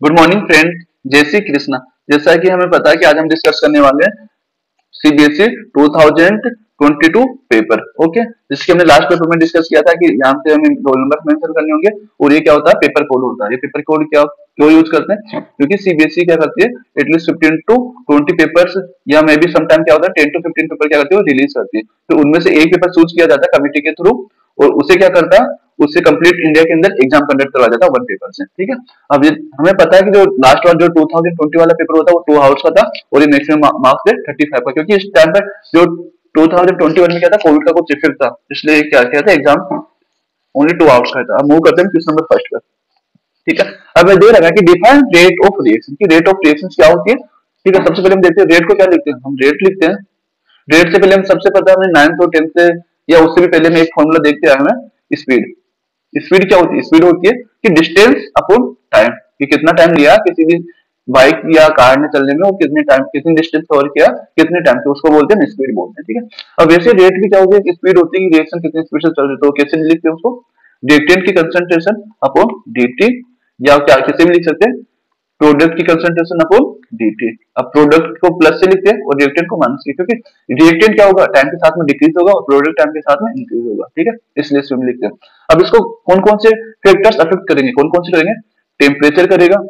Good morning friend. जय श्री कृष्णा। जैसा कि हमें पता है कि आज हम डिस्कस करने वाले हैं सीबीएसई 2022 पेपर। ओके, जिसके हमने लास्ट पेपर में डिस्कस किया था कि यहाँ पे हमें रोल नंबर मेंशन करने होंगे और ये क्या होता है, पेपर कोड होता है। ये पेपर कोड क्या क्यों यूज करते हैं? क्योंकि सीबीएसई क्या करती है, एटलीस्ट 15 to 20 पेपर्स या मे बी समटाइम क्या होता है 10 to 15 पेपर क्या करती है, रिलीज करती है। तो उनमें से एक पेपर चूज किया जाता है कमिटी के थ्रू और उसे क्या करता है, उससे कंप्लीट इंडिया के अंदर एग्जाम कंडक्ट करवाया जाता है वन पेपर से। ठीक है, अब ये हमें पता है कि जो लास्ट वाला जो 2020 वाला पेपर होता है वो 2 आवर्स का था और ये मैक्सिमम मार्क्स थे 35 का, क्योंकि इस टाइम पर जो 2021 में क्या था, कोविड का कुछ इफेक्ट था, इसलिए क्या किया था, एग्जाम ओनली 2 आवर्स का था। अब मूव करते हैं क्वेश्चन नंबर फर्स्ट पर। ठीक है, अब मैं दे रखा है कि डिफाइन रेट ऑफ रिएक्शन की रेट ऑफ रिएक्शन क्या होती है। ठीक है, सबसे पहले हम देखते हैं रेट को क्या लिखते हैं, हम रेट लिखते हैं। रेट से पहले हम सबसे पता है, हमने 9th और 10th से या उससे भी पहले में एक फॉर्मूला देखते आए हैं, स्पीड। स्पीड क्या होती है, स्पीड होती है कि डिस्टेंस अपॉन टाइम, कि कितना टाइम लिया किसी भी बाइक या कार ने चलने में और कितने टाइम कितनी डिस्टेंस कवर किया कितने टाइम से, उसको बोलते हैं स्पीड बोलते हैं। ठीक है, अब वैसे रेट भी क्या होगी, स्पीड होती है कि रिएक्शन कितनी स्पीड से चल रही है, तो कैसे लिखते हैं उसको, रिएक्टेंट की कंसंट्रेशन अपॉन dt, या क्या कैसे भी लिख सकते हैं, प्रोडक्ट की कंसंट्रेशन अपॉन dt। अब प्रोडक्ट को प्लस से लिखते हैं और रिएक्टेंट को माइनस से, क्योंकि रिएक्टेंट क्या होगा, टाइम के साथ में डिक्रीज होगा और प्रोडक्ट टाइम के साथ में इंक्रीज होगा। ठीक है, इसलिए इसमें लिखते हैं। अब इसको कौन कौन से फैक्टर्स अफेक्ट करेंगे, कौन कौन से करेंगे, टेम्परेचर करेगा।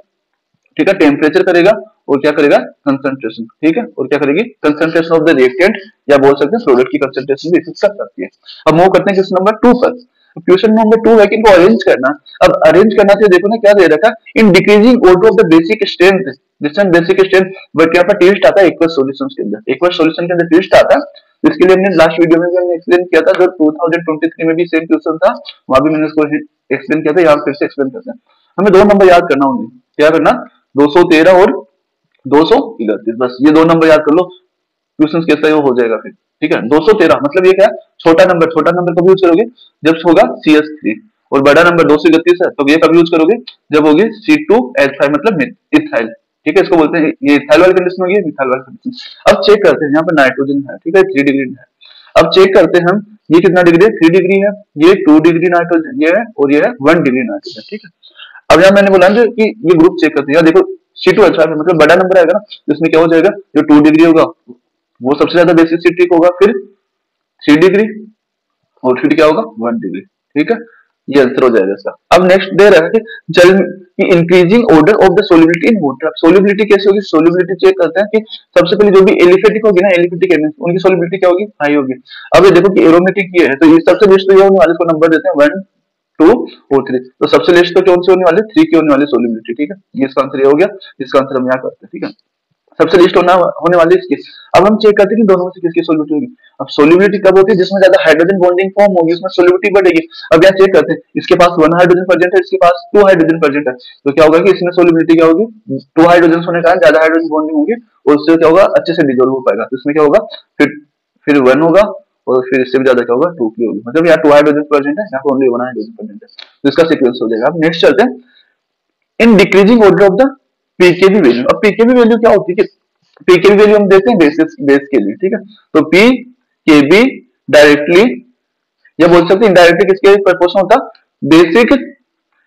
ठीक है, टेम्परेचर करेगा और क्या करेगा, कंसंट्रेशन। ठीक है, और क्या करेगी, कंसंट्रेशन ऑफ द रिएक्टेंट, या बोल सकते हैं प्रोडक्ट की कंसंट्रेशन भी इफेक्ट कर सकती है। अब मूव करते हैं क्वेश्चन नंबर 2 पर। क्वेश्चन नंबर 2 है कि इनको अरेंज करना। अब अरेंज करना तो देखो ना क्या दे रखा है, in decreasing order of the basic strength, distance basic strength, but यहाँ पर ट्विस्ट आता है एक्वस सॉल्यूशंस के अंदर, एक्वस सॉल्यूशन के अंदर ट्विस्ट आता है। तो इसके लिए हमने लास्ट वीडियो में भी हमने एक्सप्लेन किया था, जो 2023 में भी सेम क्वेश्चन था, वहां भी मैंने इसको एक्सप्लेन किया था, यहाँ फिर से एक्सप्लेन करते हैं। हमें दो नंबर याद करना होंगे, क्या करना, 213 और 231, बस ये दो नंबर याद कर लो, क्वेश्चन कैसा हो जाएगा फिर। ठीक है, 213 मतलब ये क्या है, छोटा नंबर कब यूज करोगे, जब होगा CS3, और बड़ा नंबर 231 है तो ये कब यूज करोगे, जब होगी C2H5 मतलब इथाइल। ठीक है, इसको बोलते हैं, ये इथाइल वाली कंडीशन होगी, मिथाइल वाली कंडीशन। अब चेक करते हैं, यहाँ पर नाइट्रोजन है, ठीक है, 3 डिग्री है। अब चेक करते हैं हम, ये कितना डिग्री है, 3 डिग्री है, ये 2 डिग्री नाइट्रोजन ये है, और ये है 1 डिग्री नाइट्रोजन। ठीक है, अब यहाँ मैंने बोला कि ये ग्रुप चेक करते हैं, देखो C2H5 मतलब बड़ा नंबर आएगा ना, तो इसमें क्या हो जाएगा, जो 2 डिग्री होगा वो सबसे ज्यादा बेसिसिटिक होगा, फिर 3 डिग्री, और फिर क्या होगा 1 डिग्री। ठीक है, ये आंसर हो जाएगा इसका। अब नेक्स्ट दे रहा है कि जल की increasing order of the solubility in water. Solubility कैसे होगी, सोल्युबिलिटी चेक करते हैं कि सबसे पहले जो भी एलिफेटिक होगी ना, एलिफेटिक एलिमेंट्स, उनकी सोल्युबिलिटी क्या होगी, हाई होगी। अब ये देखो कि एरोमेटिक ये है, तो ये सबसे बेस्ट तो ये होने वाले, इसको नंबर देते हैं 1 2 और 3, तो सबसे लेस्ट तो कौन सी होने वाली, 3 की होने वाली सोल्युबिलिटी। ठीक है, ये इसका आंसर ये हो गया, इसका आंसर हम यहाँ करते हैं। ठीक है, सबसे लिस्ट होने वाली इसकी। अब हम चेक करते हैं कि दोनों में से किसकी सोल्युबिलिटी होगी। अब सोल्युबिलिटी कब होती है, जिसमें ज्यादा हाइड्रोजन बॉन्डिंग फॉर्म होगी, उसमें सोल्युबिलिटी बढ़ेगी। अब यहाँ चेक करते हैं, इसके पास 1 हाइड्रोजन प्रेजेंट है, इसके पास 2 हाइड्रोजन प्रेजेंट है, तो क्या होगा कि इसमें सोल्युबिलिटी क्या होगी, 2 हाइड्रोजन होने का ज्यादा हाइड्रोजन बॉन्डिंग होगी और उससे क्या होगा, अच्छे से डिजोल्व हो पाएगा। तो इसमें क्या होगा, फिर 1 होगा और फिर इससे भी ज्यादा क्या होगा, 2 की होगी, मतलब यहाँ 2 हाइड्रोजन प्रेजेंट है, यहाँ पर ओनली 1 हाइड्रोजन प्रेजेंट है, तो इसका सीक्वेंस हो जाएगा। अब नेक्स्ट चलते हैं, in decreasing order of the pKb value. अब पीकेबी वैल्यू क्या होती है, पीकेबी वैल्यू हम देते हैं बेस के लिए। ठीक है, तो पी के बी डायरेक्टली या बोल सकते हैं इनडायरेक्टली किसके प्रपोर्शनल होता, बेसिक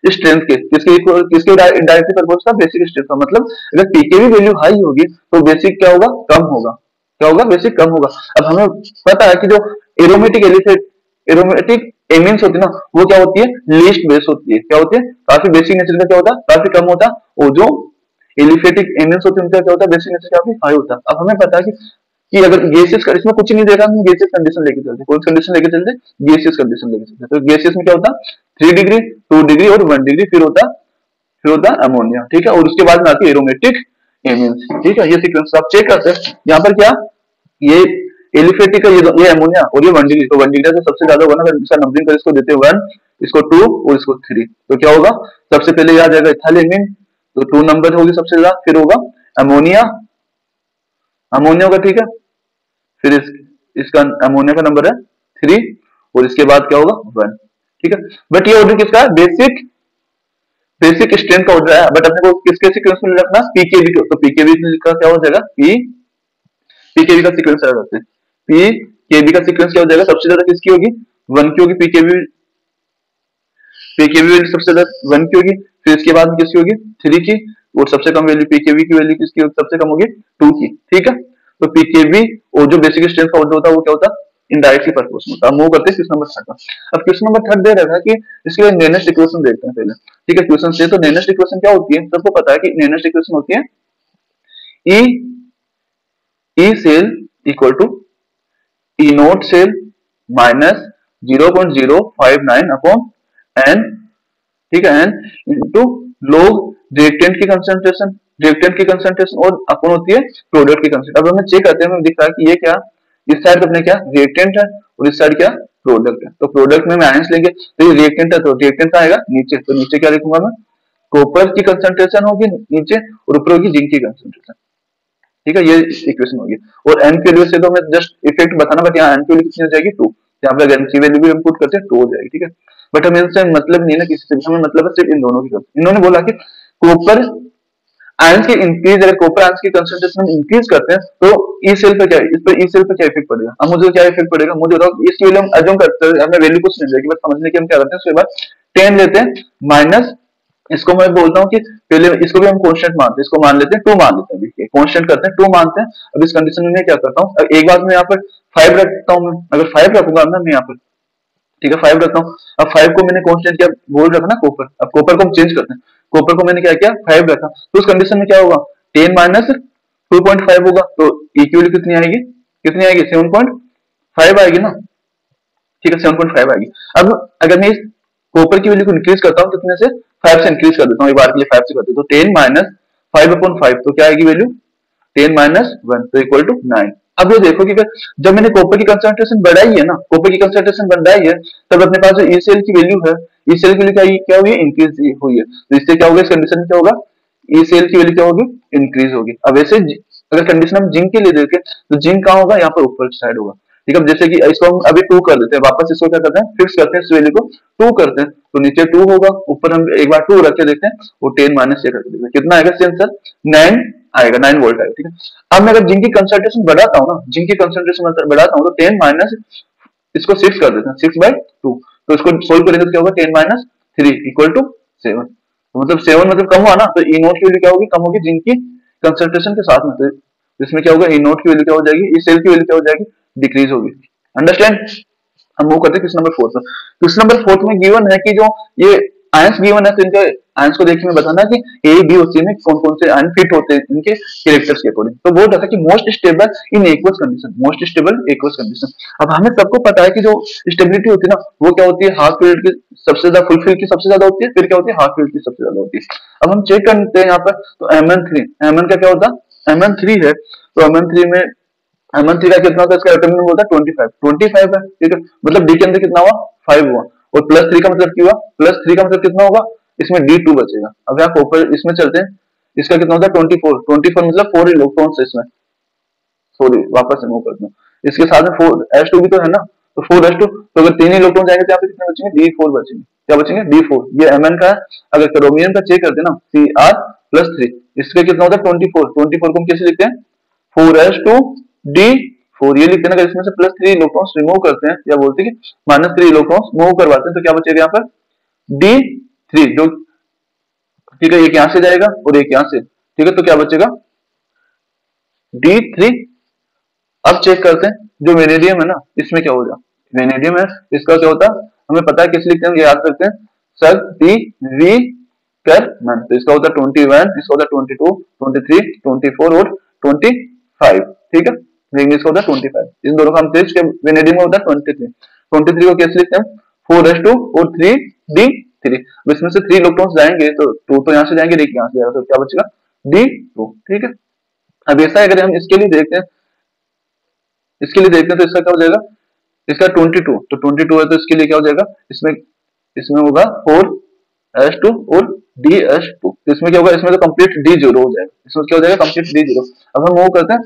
स्ट्रेंथ के, किसके इनडायरेक्टली प्रपोर्शनल, बेसिक स्ट्रेंथ का। मतलब अगर पीकेबी वैल्यू हाई होगी तो बेसिक क्या होगा, कम होगा, क्या होगा, बेसिक कम होगा। अब हमें पता है कि जो एरोमेटिक एमिन्स होती है ना, वो क्या होती है, लीस्ट बेस होती है, क्या होती है, काफी बेसिक नेचर का क्या होता है, काफी कम होता है, और जो एलिफेटिक एमिन्स होते हैं उनका क्या होता है, बेसिक नेचर काफी हाई होता है। अब हमें पता है कि अगर गैसेस का, इसमें कुछ नहीं देखा, हम गैसेस कंडीशन लेके चलते, कौन कंडीशन लेके चलते, गैसेस कंडीशन लेके चलते। तो गैसेस में क्या होता, 3 डिग्री 2 डिग्री और 1 डिग्री, फिर होता अमोनिया। ठीक है, और उसके बाद में आती है एरोमेटिक एमिन्स। ठीक है, ये सीक्वेंस आप चेक करते हैं, यहाँ पर क्या, ये एलिफेटिक है, ये अमोनिया, और ये 1 डिग्री, तो 1 डिग्री से सबसे ज्यादा होगा ना, अगर इसका नंबरिंग कर इसको देते हैं 1, इसको 2 और इसको 3, तो क्या होगा, सबसे पहले याद आएगा इथाइलेमिन, तो 2 नंबर होगी सबसे ज्यादा, फिर होगा अमोनिया, अमोनिया होगा। ठीक है, फिर इसका अमोनिया का नंबर है 3, और इसके बाद क्या होगा 1। ठीक है, बट ये ऑर्डर किसका है, बेसिक स्ट्रेंथ का ऑर्डर है, बट अपने को किसके सीक्वेंस में रखना, पीकेबी को, तो पीकेबी का क्या हो जाएगा, पीकेबी का सीक्वेंस आ जाते हैं, पीकेबी का सीक्वेंस क्या हो जाएगा, सबसे ज्यादा किसकी होगी, 1 की होगी, पीकेबी सबसे ज्यादा 1 की होगी, फिर इसके बाद किसकी होगी, 3 की, और सबसे कम वैल्यू पीकेवी की वैल्यू किसकी सबसे कम होगी 2 की, ठीक है। तो पीकेवी और जो बेसिक स्ट्रेंथ का होता है वो क्या होता है इनडायरेक्टली प्रोपोर्शनल होता है। मूव करते हैं क्वेश्चन नंबर 3 का। अब क्वेश्चन नंबर 3 दे रहा था कि इसके लिए नेनेस्ट इक्वेशन देखते हैं पहले, ठीक है। क्वेश्चन से तो नेनेस्ट इक्वेशन क्या होती है, सबको पता है कि नेनेस्ट इक्वेशन होती है E E cell equal to E note cell minus 0.059 upon N, ठीक है, एन इंटू लोग रिएक्टेंट की कंसंट्रेशन, रिएक्टेंट की कंसंट्रेशन और अपन होती है प्रोडक्ट की कंसंट्रेशन। अब हमें चेक करते हैं, हमें दिख रहा है कि ये क्या, इस साइड अपने क्या रिएक्टेंट है और इस साइड क्या प्रोडक्ट है। तो प्रोडक्ट में माइनस लेंगे तो ये रिएक्टेंट है, तो रिएक्टेंट आएगा नीचे, तो नीचे क्या लिखूंगा मैं, कॉपर की कंसंट्रेशन होगी नीचे और ऊपर होगी जिंक की कंसंट्रेशन, ठीक है। ये इक्वेशन होगी। और एन की वैल्यू से तो मैं जस्ट इफेक्ट बताना, बट यहाँ एन की वैल्यू कितनी हो जाएगी 2, यहाँ पे एन की वैल्यू भी हम पुट करते हैं 2 हो जाएगी, ठीक है। बट हमें इनसे मतलब नहीं है ना किसी से, हमें मतलब है सिर्फ इन दोनों की। इन्होंने बोला कि कॉपर आयंस की इंक्रीज, अगर कॉपर आयंस की कंसंट्रेशन इंक्रीज करते हैं तो ई सेल पे क्या, इस पर ई सेल पे क्या इफेक्ट पड़ेगा। अब मुझे क्या इफेक्ट पड़ेगा, मुझे बताओ। इसकी वैल्यू हम अज्यूम करते हैं, हमें वैल्यू कुछ नहीं देगी, बस समझने के हम क्या करते हैं, उसके बाद 10 लेते हैं माइनस, इसको मैं बोलता हूँ कि पहले इसको भी हम कांस्टेंट मानते हैं, इसको मान लेते हैं 2 मान लेते हैं, कांस्टेंट करते हैं 2 मानते हैं। अब इस कंडीशन में मैं क्या करता हूँ, एक बात मैं यहाँ पर 5 रखता हूँ, मैं अगर 5 रखूंगा ना मैं यहाँ पर, ठीक है 5 रखता हूँ। अब 5 को मैंने कांस्टेंट क्या बोल रखा ना कॉपर, अब कॉपर को हम चेंज करते हैं, कॉपर को मैंने क्या किया 5 रखा, तो उस कंडीशन में क्या होगा 10 माइनस 2.5 होगा, तो ई की वैल्यू कितनी आएगी, कितनी आएगी 7.5 आएगी ना, ठीक है 7.5 आएगी। अब अगर मैं इस कॉपर की वैल्यू को इंक्रीज करता हूँ कितने से 5 से इंक्रीज कर देता हूँ, एक बार के लिए 5 से करते तो 10 माइनस 5/5, तो क्या आएगी वैल्यू 10 माइनस 1 तो इक्वल टू 9। अब ये देखो कि जब मैंने कॉपर की कंसंट्रेशन बढ़ाई है ना, कॉपर की कंसंट्रेशन बढ़ाई है, तब अपने पास जो ई सेल की वैल्यू है, ई सेल की वैल्यू क्या हुई है इंक्रीज हुई है, तो इससे क्या होगा, इस कंडीशन में क्या होगा ई सेल की वैल्यू क्या होगी इंक्रीज होगी। अब ऐसे अगर कंडीशन हम जिंक के लिए देखें तो जिंक कहाँ होगा, यहाँ पर ऊपर साइड होगा, ठीक है। जैसे कि इसको हम अभी 2 कर देते हैं, वापस इसको क्या करते हैं फिक्स करते हैं, इस वैल्यू को 2 करते हैं, तो नीचे 2 होगा, ऊपर हम एक बार 2 रख के देखते हैं, वो 10 माइनस ये करके देखते हैं कितना आएगा आंसर 9 आएगा, 9 वोल्ट आएगा, ठीक है। अब मैं अगर जिंक की कंसंट्रेशन बढ़ाता हूँ ना, जिंक की कंसंट्रेशन बढ़ाता हूँ तो 10 माइनस इसको 6 कर देते हैं, 6/2, तो इसको सोल्व करेंगे तो क्या होगा 10 माइनस 3 इक्वल टू 7, तो मतलब 7 मतलब कम हुआ ना, तो ई नोट की वैल्यू क्या होगी, कम होगी जिंक की कंसंट्रेशन के साथ में, तो इसमें क्या होगा ई नोट की वैल्यू क्या हो जाएगी, ई सेल की वैल्यू क्या हो जाएगी डिक्रीज होगी। अंडरस्टैंड। हम मूव करते हैं क्वेश्चन नंबर 4 पर। क्वेश्चन नंबर 4 में गिवन है कि जो ये आयंस गिवन है, तो इनके आयंस को देखकर बताना कि ए बी और सी में कौन कौन से आयन फिट होते हैं इनके कैरेक्टर्स के अकॉर्डिंग। तो बोल रहा था कि most stable in aqueous condition, most stable aqueous condition. अब हमें सबको पता है कि जो स्टेबिलिटी होती है ना, वो क्या होती है हाफ पीरियड की सबसे ज्यादा, फुल पीरियड की सबसे ज्यादा होती है, फिर क्या होती है हाफ पीरियड की सबसे ज्यादा होती है। अब हम चेक करते हैं यहाँ पर, तो mn3, mn का क्या होता है mn3 है, तो mn3 में mn3 का कितना होता है, इसका एटॉमिक नंबर होता है 25 है, ठीक है। मतलब d के अंदर कितना हुआ 5 हुआ, और +3 का मतलब क्या हुआ, +3 का मतलब कितना होगा, इसमें d2 बचेगा। अब यहाँ कॉपर इसमें चलते हैं, इसका कितना होता है 24 मतलब 4 इलेक्ट्रॉन्स है इसमें, सॉरी वापस मूव करते हैं, इसके साथ में 4s2 भी तो है ना, तो 4s2, तो अगर 3 इलेक्ट्रॉन जाएंगे तो यहाँ पे कितने बचेंगे d4 बचेंगे, क्या बचेंगे d4, ये mn का है। अगर क्रोमियम का चेक करते हैं ना Cr+3, इसका कितना होता है 24 को हम कैसे लिखते हैं 4s2d4, ये लिखते हैं। अगर इसमें से +3 इलेक्ट्रॉन्स रिमूव करते हैं, या बोलते हैं कि -3 इलेक्ट्रॉन्स मूव करवाते हैं, तो क्या बचेगा यहाँ पर d3, जो ठीक है एक यहाँ से जाएगा और एक यहाँ से, ठीक है, तो क्या बचेगा d3। अब चेक करते हैं जो वेनेडियम है ना, इसमें क्या होगा, वेनेडियम है, इसका क्या होता है हमें पता है, किस लिखते हैं याद रखते हैं, सर टी वी कर मन, तो इसका होता है 21, इसका होता है 22, 23, 24 और 25, ठीक है। लेकिन इसका होता है 25, इन दोनों का हम तेज के वेनेडियम में होता है 23 को कैसे लिखते हैं 4s2 और 3d3। इसमें से 3 इलेक्ट्रॉन्स जाएंगे तो 2 तो यहाँ से जाएंगे, एक यहाँ से जाएगा, तो क्या बचेगा d2, ठीक है। अब ऐसा अगर हम इसके लिए देखते हैं, इसके लिए देखते हैं तो इसका क्या हो जाएगा, इसका 22, तो 22 है तो इसके लिए क्या हो जाएगा, इसमें इसमें होगा 4s2 और ds2, तो इसमें क्या होगा, इसमें तो कंप्लीट d0 हो जाएगा, इसमें क्या हो जाएगा कंप्लीट d0। अब हम मूव करते हैं,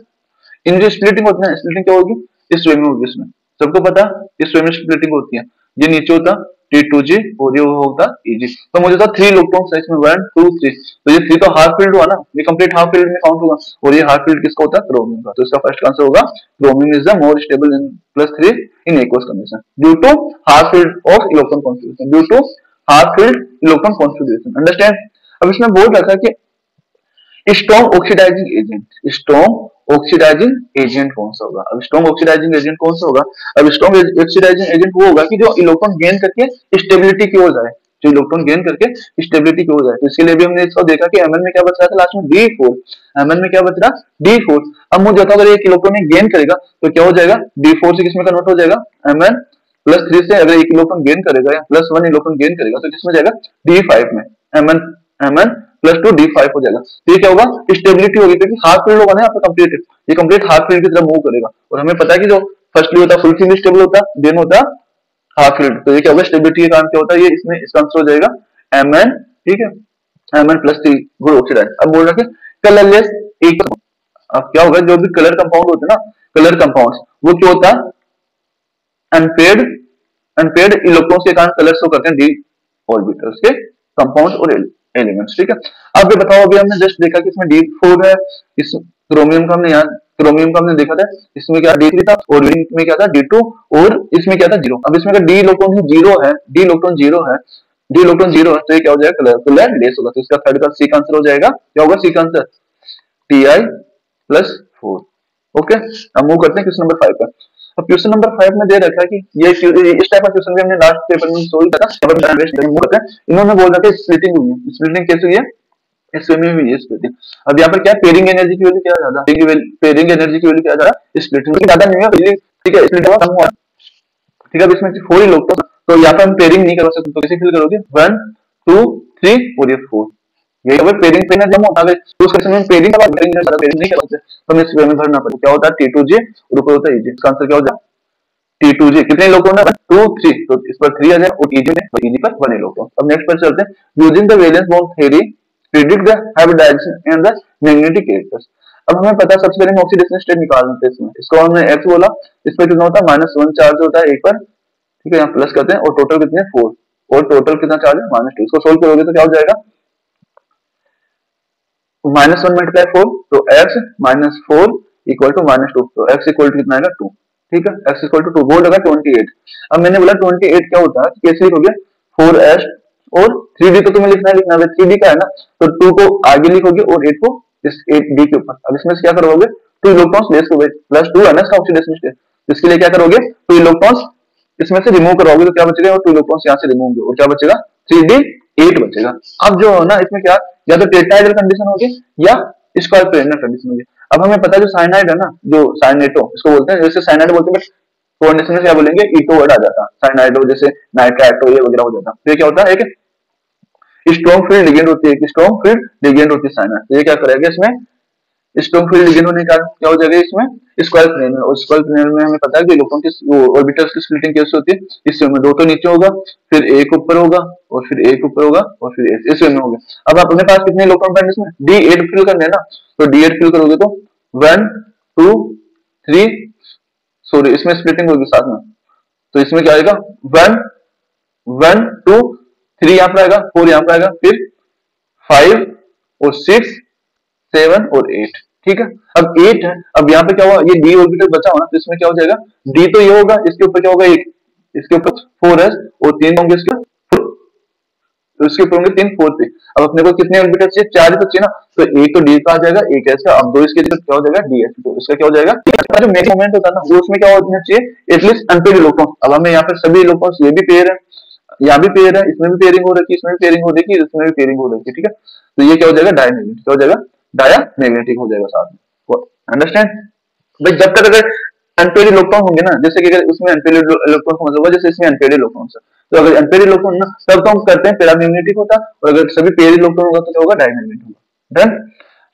इन जो स्प्लिटिंग होती है, स्प्लिटिंग क्या होगी, इस वे में होगी, इसमें सबको पता इस वे में स्प्लिटिंग होती है, ये नीचे होता T2G और ये होता EG। तो मुझे था 3 इलेक्ट्रॉन्स है इसमें 1 2 3, तो ये 3 तो हाफ फील्ड हुआ ना, ये कंप्लीट हाफ फील्ड में काउंट होगा, और ये हाफ फील्ड किसका होता है क्रोमियम का, तो इसका फर्स्ट आंसर होगा chromium is the more stable in +3 in aqueous condition due to half filled of electron configuration, due to half filled electron configuration, understand. अब इसमें बोल रखा है कि strong oxidising agent, strong oxidising agent कौन सा होगा? अब स्ट्रॉन्ग ऑक्सीडाइजिंग एजेंट कौन सा होगा? अब स्ट्रॉन्ग ऑक्सीडाइजिंग एजेंट वो होगा कि जो इलेक्ट्रॉन गेन करके स्टेबिलिटी की ओर जाए, जो इलेक्ट्रॉन गेन करके स्टेबिलिटी की ओर जाए। तो इसके लिए भी हमने इसको देखा कि Mn में क्या बच रहा था लास्ट में D4, Mn में क्या बच रहा D4। अब मुझे बताओ अगर एक इलेक्ट्रॉन गेन करेगा तो क्या हो जाएगा? D4 से किसमें कन्वर्ट हो जाएगा? Mn+3 से अगर एक इलेक्ट्रॉन गेन करेगा या +1 इलेक्ट्रॉन गेन करेगा तो किसमें जाएगा? D5 में। Mn+2 D5 हो जाएगा। तो ये क्या होगा? स्टेबिलिटी होगी, क्योंकि हाफ फील्ड होगा ना यहाँ पे कंप्लीट, ये कंप्लीट हाफ फील्ड की तरफ मूव करेगा। और हमें पता है कि जो फर्स्टली होता है फुल फील्ड स्टेबल होता है, देन होता है हाफ फील्ड। तो ये क्या होगा? स्टेबिलिटी के कारण क्या होता है? ये इसमें इसका आंसर हो जाएगा Mn, ठीक है, Mn+3 गुड ऑक्सीडाइज। अब बोल रहा है कलरलेस एक, अब क्या होगा? जो भी कलर कंपाउंड होते हैं ना, कलर कंपाउंड्स, वो क्या होता है? अनपेड, अनपेड इलेक्ट्रॉन्स के कारण कलर शो करते हैं डी ऑर्बिटल्स के कंपाउंड्स और एलिमेंट्स, ठीक है। अब ये बताओ, अभी हमने जस्ट देखा कि इसमें D4 है, इस क्रोमियम का हमने यहाँ क्रोमियम का हमने देखा था, इसमें क्या D3 था, और में क्या था D2, और इसमें क्या था 0। अब इसमें अगर डी इलेक्ट्रॉन 0 है, डी इलेक्ट्रॉन 0 है, डी इलेक्ट्रॉन 0 है, तो ये क्या हो जाएगा? कलर लेस होगा। तो इसका थर्ड का सी का आंसर हो जाएगा, क्या होगा सी का आंसर? Ti+4। ओके, अब मूव करते हैं क्वेश्चन नंबर 5 पर। अब क्वेश्चन नंबर 5 में दे रखा है कि ये इस टाइप का क्वेश्चन भी हमने लास्ट पेपर में सोल्व किया था। इन्होंने बोल रखा है स्प्लिटिंग हुई है, स्प्लिटिंग कैसे हुई है? इसमें भी हुई है स्प्लिटिंग। अब यहाँ पर क्या पेयरिंग एनर्जी की वैल्यू क्या ज्यादा, पेयरिंग एनर्जी की वैल्यू क्या ज्यादा, स्प्लिटिंग की ज्यादा नहीं है, ठीक है, स्प्लिटिंग कम हुआ, ठीक है। अब इसमें 4 ही लोग तो यहाँ पे हम पेयरिंग नहीं करवा सकते, तो कैसे फिल करोगे? 1 2 3 और ये 4, ये अगर पेयरिंग पे ना जम होता है तो उस केस में पेयरिंग का पेयरिंग ज्यादा पेयरिंग नहीं करते, तो हमें इस वे में भरना पड़ेगा। क्या होता है? T2J और ऊपर होता है EG। इसका आंसर क्या हो जाएगा? T2J कितने इलेक्ट्रॉन है? 2 3, तो इस पर 3 आ जाए, और EG में, तो EG पर 1 इलेक्ट्रॉन। अब नेक्स्ट पर चलते हैं। Using the valence bond theory predict the hybridization and the magnetic characters. अब हमें पता है सबसे पहले हम ऑक्सीडेशन स्टेट निकालते हैं इसमें। इसको हमने X बोला, इस पर कितना होता है? -1 चार्ज होता है एक पर, ठीक है, यहाँ प्लस करते हैं, और टोटल कितने 4, और टोटल कितना चार्ज है? -2। इसको सोल्व करोगे तो क्या हो जाएगा? -1 मल्टीप्लाई 4, तो x -4 इक्वल टू -2, तो x इक्वल टू कितना आएगा? 2, ठीक है, x इक्वल टू 2। बोल लगा 28। अब मैंने बोला 28 क्या होता है, कैसे लिखोगे? 4s और 3d तो तुम्हें लिखना है, लिखना है 3d का है ना, तो 2 को आगे लिखोगे और 8 को इस 8d के ऊपर। अब इसमें से क्या करोगे? 2 इलेक्ट्रॉन्स लेस हो गए, +2 है ना इसका ऑक्सीडेशन स्टेट, इसके लिए क्या करोगे? 2 इलेक्ट्रॉन्स इसमें से रिमूव करवाओगे तो क्या बचेगा? और 2 इलेक्ट्रॉन्स यहाँ से रिमूव होंगे, और क्या बचेगा? 3d8 बचेगा। अब जो है ना इसमें क्या, या तो टेट्राहेड्रल कंडीशन होगी या स्क्वायर प्लेनर कंडीशन होगी। अब हमें पता है जो साइनाइड है ना, जो साइनेटो इसको बोलते हैं, जैसे साइनाइड बोलते हैं, बट कोऑर्डिनेशन में क्या बोलेंगे? ईटो वर्ड आ जाता, साइनाइडो जैसे नाइट्राइटो ये वगैरह हो जाता। तो ये क्या होता है? एक स्ट्रॉन्ग फील्ड लिगेंड होती है, एक स्ट्रॉन्ग फील्ड लिगेंड होती है साइनाइड। तो ये क्या करेगा इसमें? स्ट्रॉन्ग फील्ड लिगेंड होने का क्या हो जाएगा इसमें? स्क्वायर प्लेन में। और स्क्वायर प्लेन में हमें पता है कि इलेक्ट्रॉन की ऑर्बिटल्स की स्प्लिटिंग कैसे होती है? इस वे में, 2 तो नीचे होगा, फिर एक ऊपर होगा, और फिर एक ऊपर होगा, और फिर इस वे में होगा। अब अपने पास कितने इलेक्ट्रॉन पैड इसमें? D8 फिल करने हैं ना, तो D8 फिल करोगे तो 1 2 3, सॉरी इसमें स्प्लिटिंग होगी साथ में, तो इसमें क्या आएगा? 1 1 2 3 यहाँ पर आएगा, 4 यहाँ पर आएगा, फिर 5 और 6 7 और 8, ठीक है। अब 8 है, अब यहाँ पे क्या हुआ? ये d ऑर्बिटल बचा हुआ ना, तो इसमें क्या हो जाएगा? d तो ये होगा, इसके ऊपर क्या होगा? एक, इसके ऊपर 4s और 3 होंगे इसके, तो इसके ऊपर होंगे 3 4 पे। अब अपने को कितने ऑर्बिटल चाहिए? 4 ही तो चाहिए ना, तो एक तो d का आ जाएगा, एक s का। अब 2 इसके लिए क्या हो जाएगा? ds, तो इसका क्या हो जाएगा? जो मेन मोमेंट होता है ना, वो उसमें क्या होना चाहिए? At least unpaired electron. अब हमें यहाँ पे सभी इलेक्ट्रॉन्स, ये भी पेयर है, यहाँ भी पेयर है, इसमें भी पेयरिंग हो रखी है, इसमें भी पेयरिंग हो रखी है, इसमें भी पेयरिंग हो रखी है, ठीक है। तो ये क्या हो जाएगा? डायमैग्नेटिक, क्या हो जाएगा? डाया मैग्नेटिक हो जाएगा साथ में। अंडरस्टैंड भाई? जब तक अगर अनपेड इलेक्ट्रॉन होंगे ना, जैसे कि अगर उसमें अनपेड इलेक्ट्रॉन का मतलब होगा जैसे इसमें अनपेड इलेक्ट्रॉन है, तो अगर अनपेड इलेक्ट्रॉन ना, तब तो हम करते हैं पैरामैग्नेटिक होता, और अगर सभी पेड इलेक्ट्रॉन होगा तो क्या होगा? डायमैग्नेटिक होगा। डन।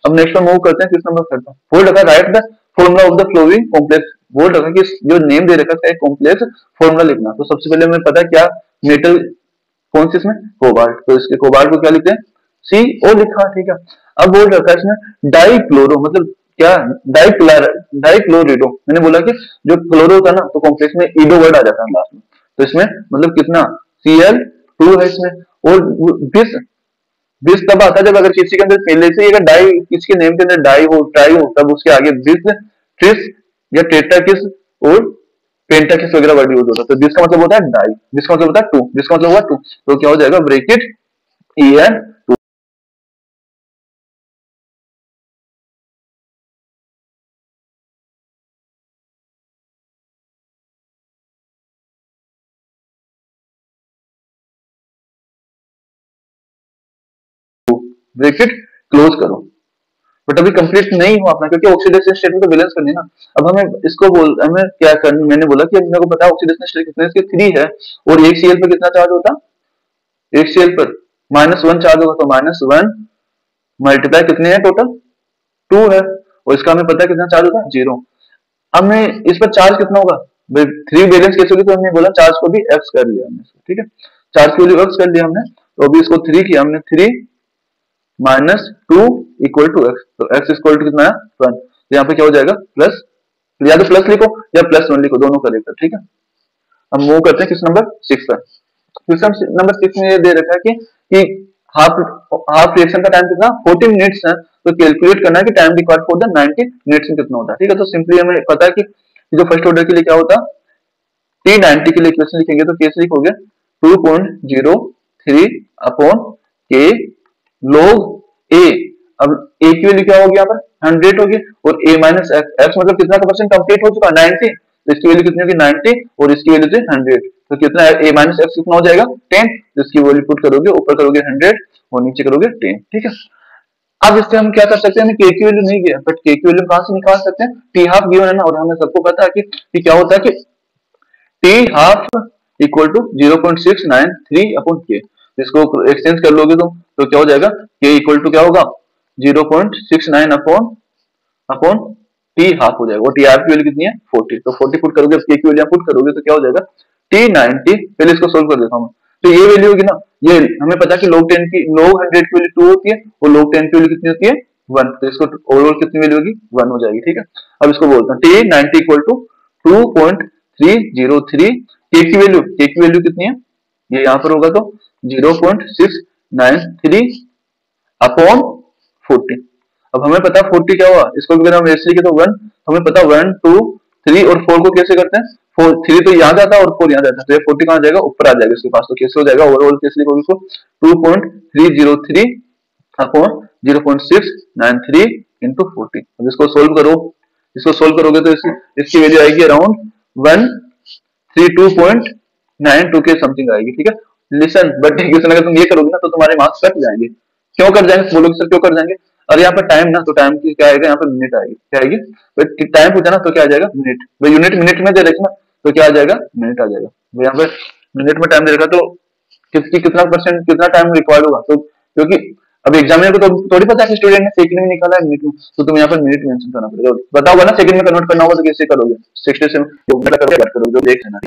अब नेक्स्ट में मूव करते हैं, किस नंबर करते हैं? बोल रखा right the formula of the flowing complex. बोल रखा कि जो नेम दे रखा है कॉम्प्लेक्स फॉर्मूला लिखना। तो सबसे पहले हमें पता है क्या मेटल कौन सी इसमें? कोबाल्ट। तो इसके कोबाल्ट को क्या लिखते हैं? CO लिखा, ठीक है। अब बोल रखा है इसमें डाइक्लोरो, मतलब क्या? डाइक्लोरिडो। मैंने बोला कि जो क्लोरो होता है ना, तो कॉम्प्लेक्स में ईडो वर्ड आ जाता है लास्ट में, तो इसमें मतलब कितना? Cl2 है इसमें। और बिस, बिस तब आता है जब अगर किसी के अंदर पहले से ही अगर डाई, किसी के नेम के अंदर डाई हो, ट्राई हो, तब उसके आगे बिस, ट्रिस या टेट्राकिस और पेंटाकिस वगैरह वर्ड यूज होता है। तो बिस का मतलब होता है डाई, बिस का मतलब होता है 2, बिस का मतलब हुआ 2, तो क्या हो जाएगा? ब्रैकेट En ब्रैकेट क्लोज करो। बट अभी कंप्लीट नहीं हुआ अपना, क्योंकि ऑक्सीडेशन स्टेट में तो बैलेंस करनी है ना। अब हमें क्या करना, मैंने बोला कि मेरे को पता है ऑक्सीडेशन स्टेट कितने, इसके 3 है, और एक सीएल पर कितना चार्ज होता, एक सीएल पर -1 चार्ज होगा, तो -1 मल्टीप्लाई कितने हैं टोटल, 2 है, और इसका हमें पता है कितना चार्ज होगा, 0। अब मैं इस पर चार्ज कितना होगा, 3 बैलेंस कैसे होगी, तो हमने बोला चार्ज को भी एक्स कर लिया हमने, ठीक है, चार्ज की वैल्यू एक्स कर लिया हमने, तो अभी इसको 3 किया हमने, 3 -2 इक्वल टू एक्स, तो एक्स इक्वल टू कितना है 1, तो यहाँ पे क्या हो जाएगा प्लस, या तो प्लस लिखो या +1 लिखो, दोनों करेक्ट है, ठीक है। हम मूव करते हैं किस नंबर 6 पर। क्वेश्चन नंबर 6 में ये दे रखा है कि हाफ हाफ रिएक्शन का टाइम कितना 40 मिनट्स है, तो कैलकुलेट करना है कि time required for the 90 minutes में कितना होता है, ठीक है। तो सिंपली हमें पता है कि जो फर्स्ट ऑर्डर के लिए क्या होता है, T90 के लिए इक्वेशन लिखेंगे तो कैसे लिखोगे, 2.03 अपॉन के log a। अब a की वैल्यू क्या होगी यहाँ पर 100 होगी, और a माइनस x मतलब कितना का परसेंट कंप्लीट हो चुका 90, तो इसकी वैल्यू कितनी होगी 90, और इसकी वैल्यू थी 100, तो कितना है a माइनस x कितना हो जाएगा 10, तो इसकी वैल्यू पुट करोगे, ऊपर करोगे 100 और नीचे करोगे 10, ठीक है। अब इससे हम क्या कर सकते हैं, हमें k की वैल्यू नहीं गया, बट k की वैल्यू कहां से निकाल सकते हैं, t हाफ गिवन है ना, और हमें सबको पता है कि क्या होता है कि t half equal to 0.693 upon k, इसको एक्सचेंज कर लोगे तुम तो क्या हो जाएगा, k इक्वल टू क्या होगा 0.69 अपॉन अपॉन टी हाफ हो जाएगा, और टी हाफ की वैल्यू कितनी है 40, तो 40 पुट करोगे, k की वैल्यू पुट करोगे तो क्या हो जाएगा T90, पहले इसको सोल्व कर देता हूं, तो ये वैल्यू होगी ना, ये हमें पता है कि log 10 की log 100 की वैल्यू 2 होती है, और log 10 की वैल्यू कितनी होती है 1, तो इसको ओवरऑल कितनी वैल्यू होगी 1 हो जाएगी, ठीक है। अब इसको बोलते हैं T90 इक्वल टू 2.303, k की वैल्यू कितनी है, ये यहाँ पर होगा तो 0.693 अपॉन 40। अब हमें पता 40 क्या हुआ, इसको अगर हम ऐसे लिखे तो 1, हमें पता 1 2 3 और 4 को कैसे करते हैं, 4 3 तो यहाँ जाता है और 4 यहाँ जाता है, तो ये 40 कहाँ जाएगा, ऊपर आ जाएगा इसके पास, तो कैसे हो जाएगा ओवरऑल, कैसे लिखोगे इसको 2.303 अपॉन 0.693 इंटू 40। अब इसको सोल्व करो, इसको सोल्व करोगे तो इसकी वैल्यू आएगी अराउंड 132.92 के समथिंग आएगी, ठीक है। लिसन, बट क्वेश्चन अगर तुम ये करोगे ना तो तुम्हारे मार्क्स कट जाएंगे, क्यों कट जाएंगे बोलोगे सर क्यों कट जाएंगे, और यहाँ पर टाइम ना, तो टाइम की क्या आएगा यहाँ पर मिनट आएगी, क्या आएगी, टाइम पूछा ना तो क्या आ जाएगा मिनट, भाई यूनिट मिनट में दे रखी ना, तो क्या आ जाएगा मिनट आ जाएगा, भाई यहाँ पर मिनट में टाइम दे रखा, तो कितना परसेंट कितना टाइम रिक्वायर्ड होगा, तो क्योंकि अब एग्जामिनर को तो थोड़ी पता है कि स्टूडेंट ने सेकंड में निकाला है मिनट में, तो तुम यहाँ पर मिनट मेंशन करना पड़ेगा, बताओगे ना सेकंड में कन्वर्ट करना होगा तो कैसे करोगे, 60 से करोगे, देख लेना।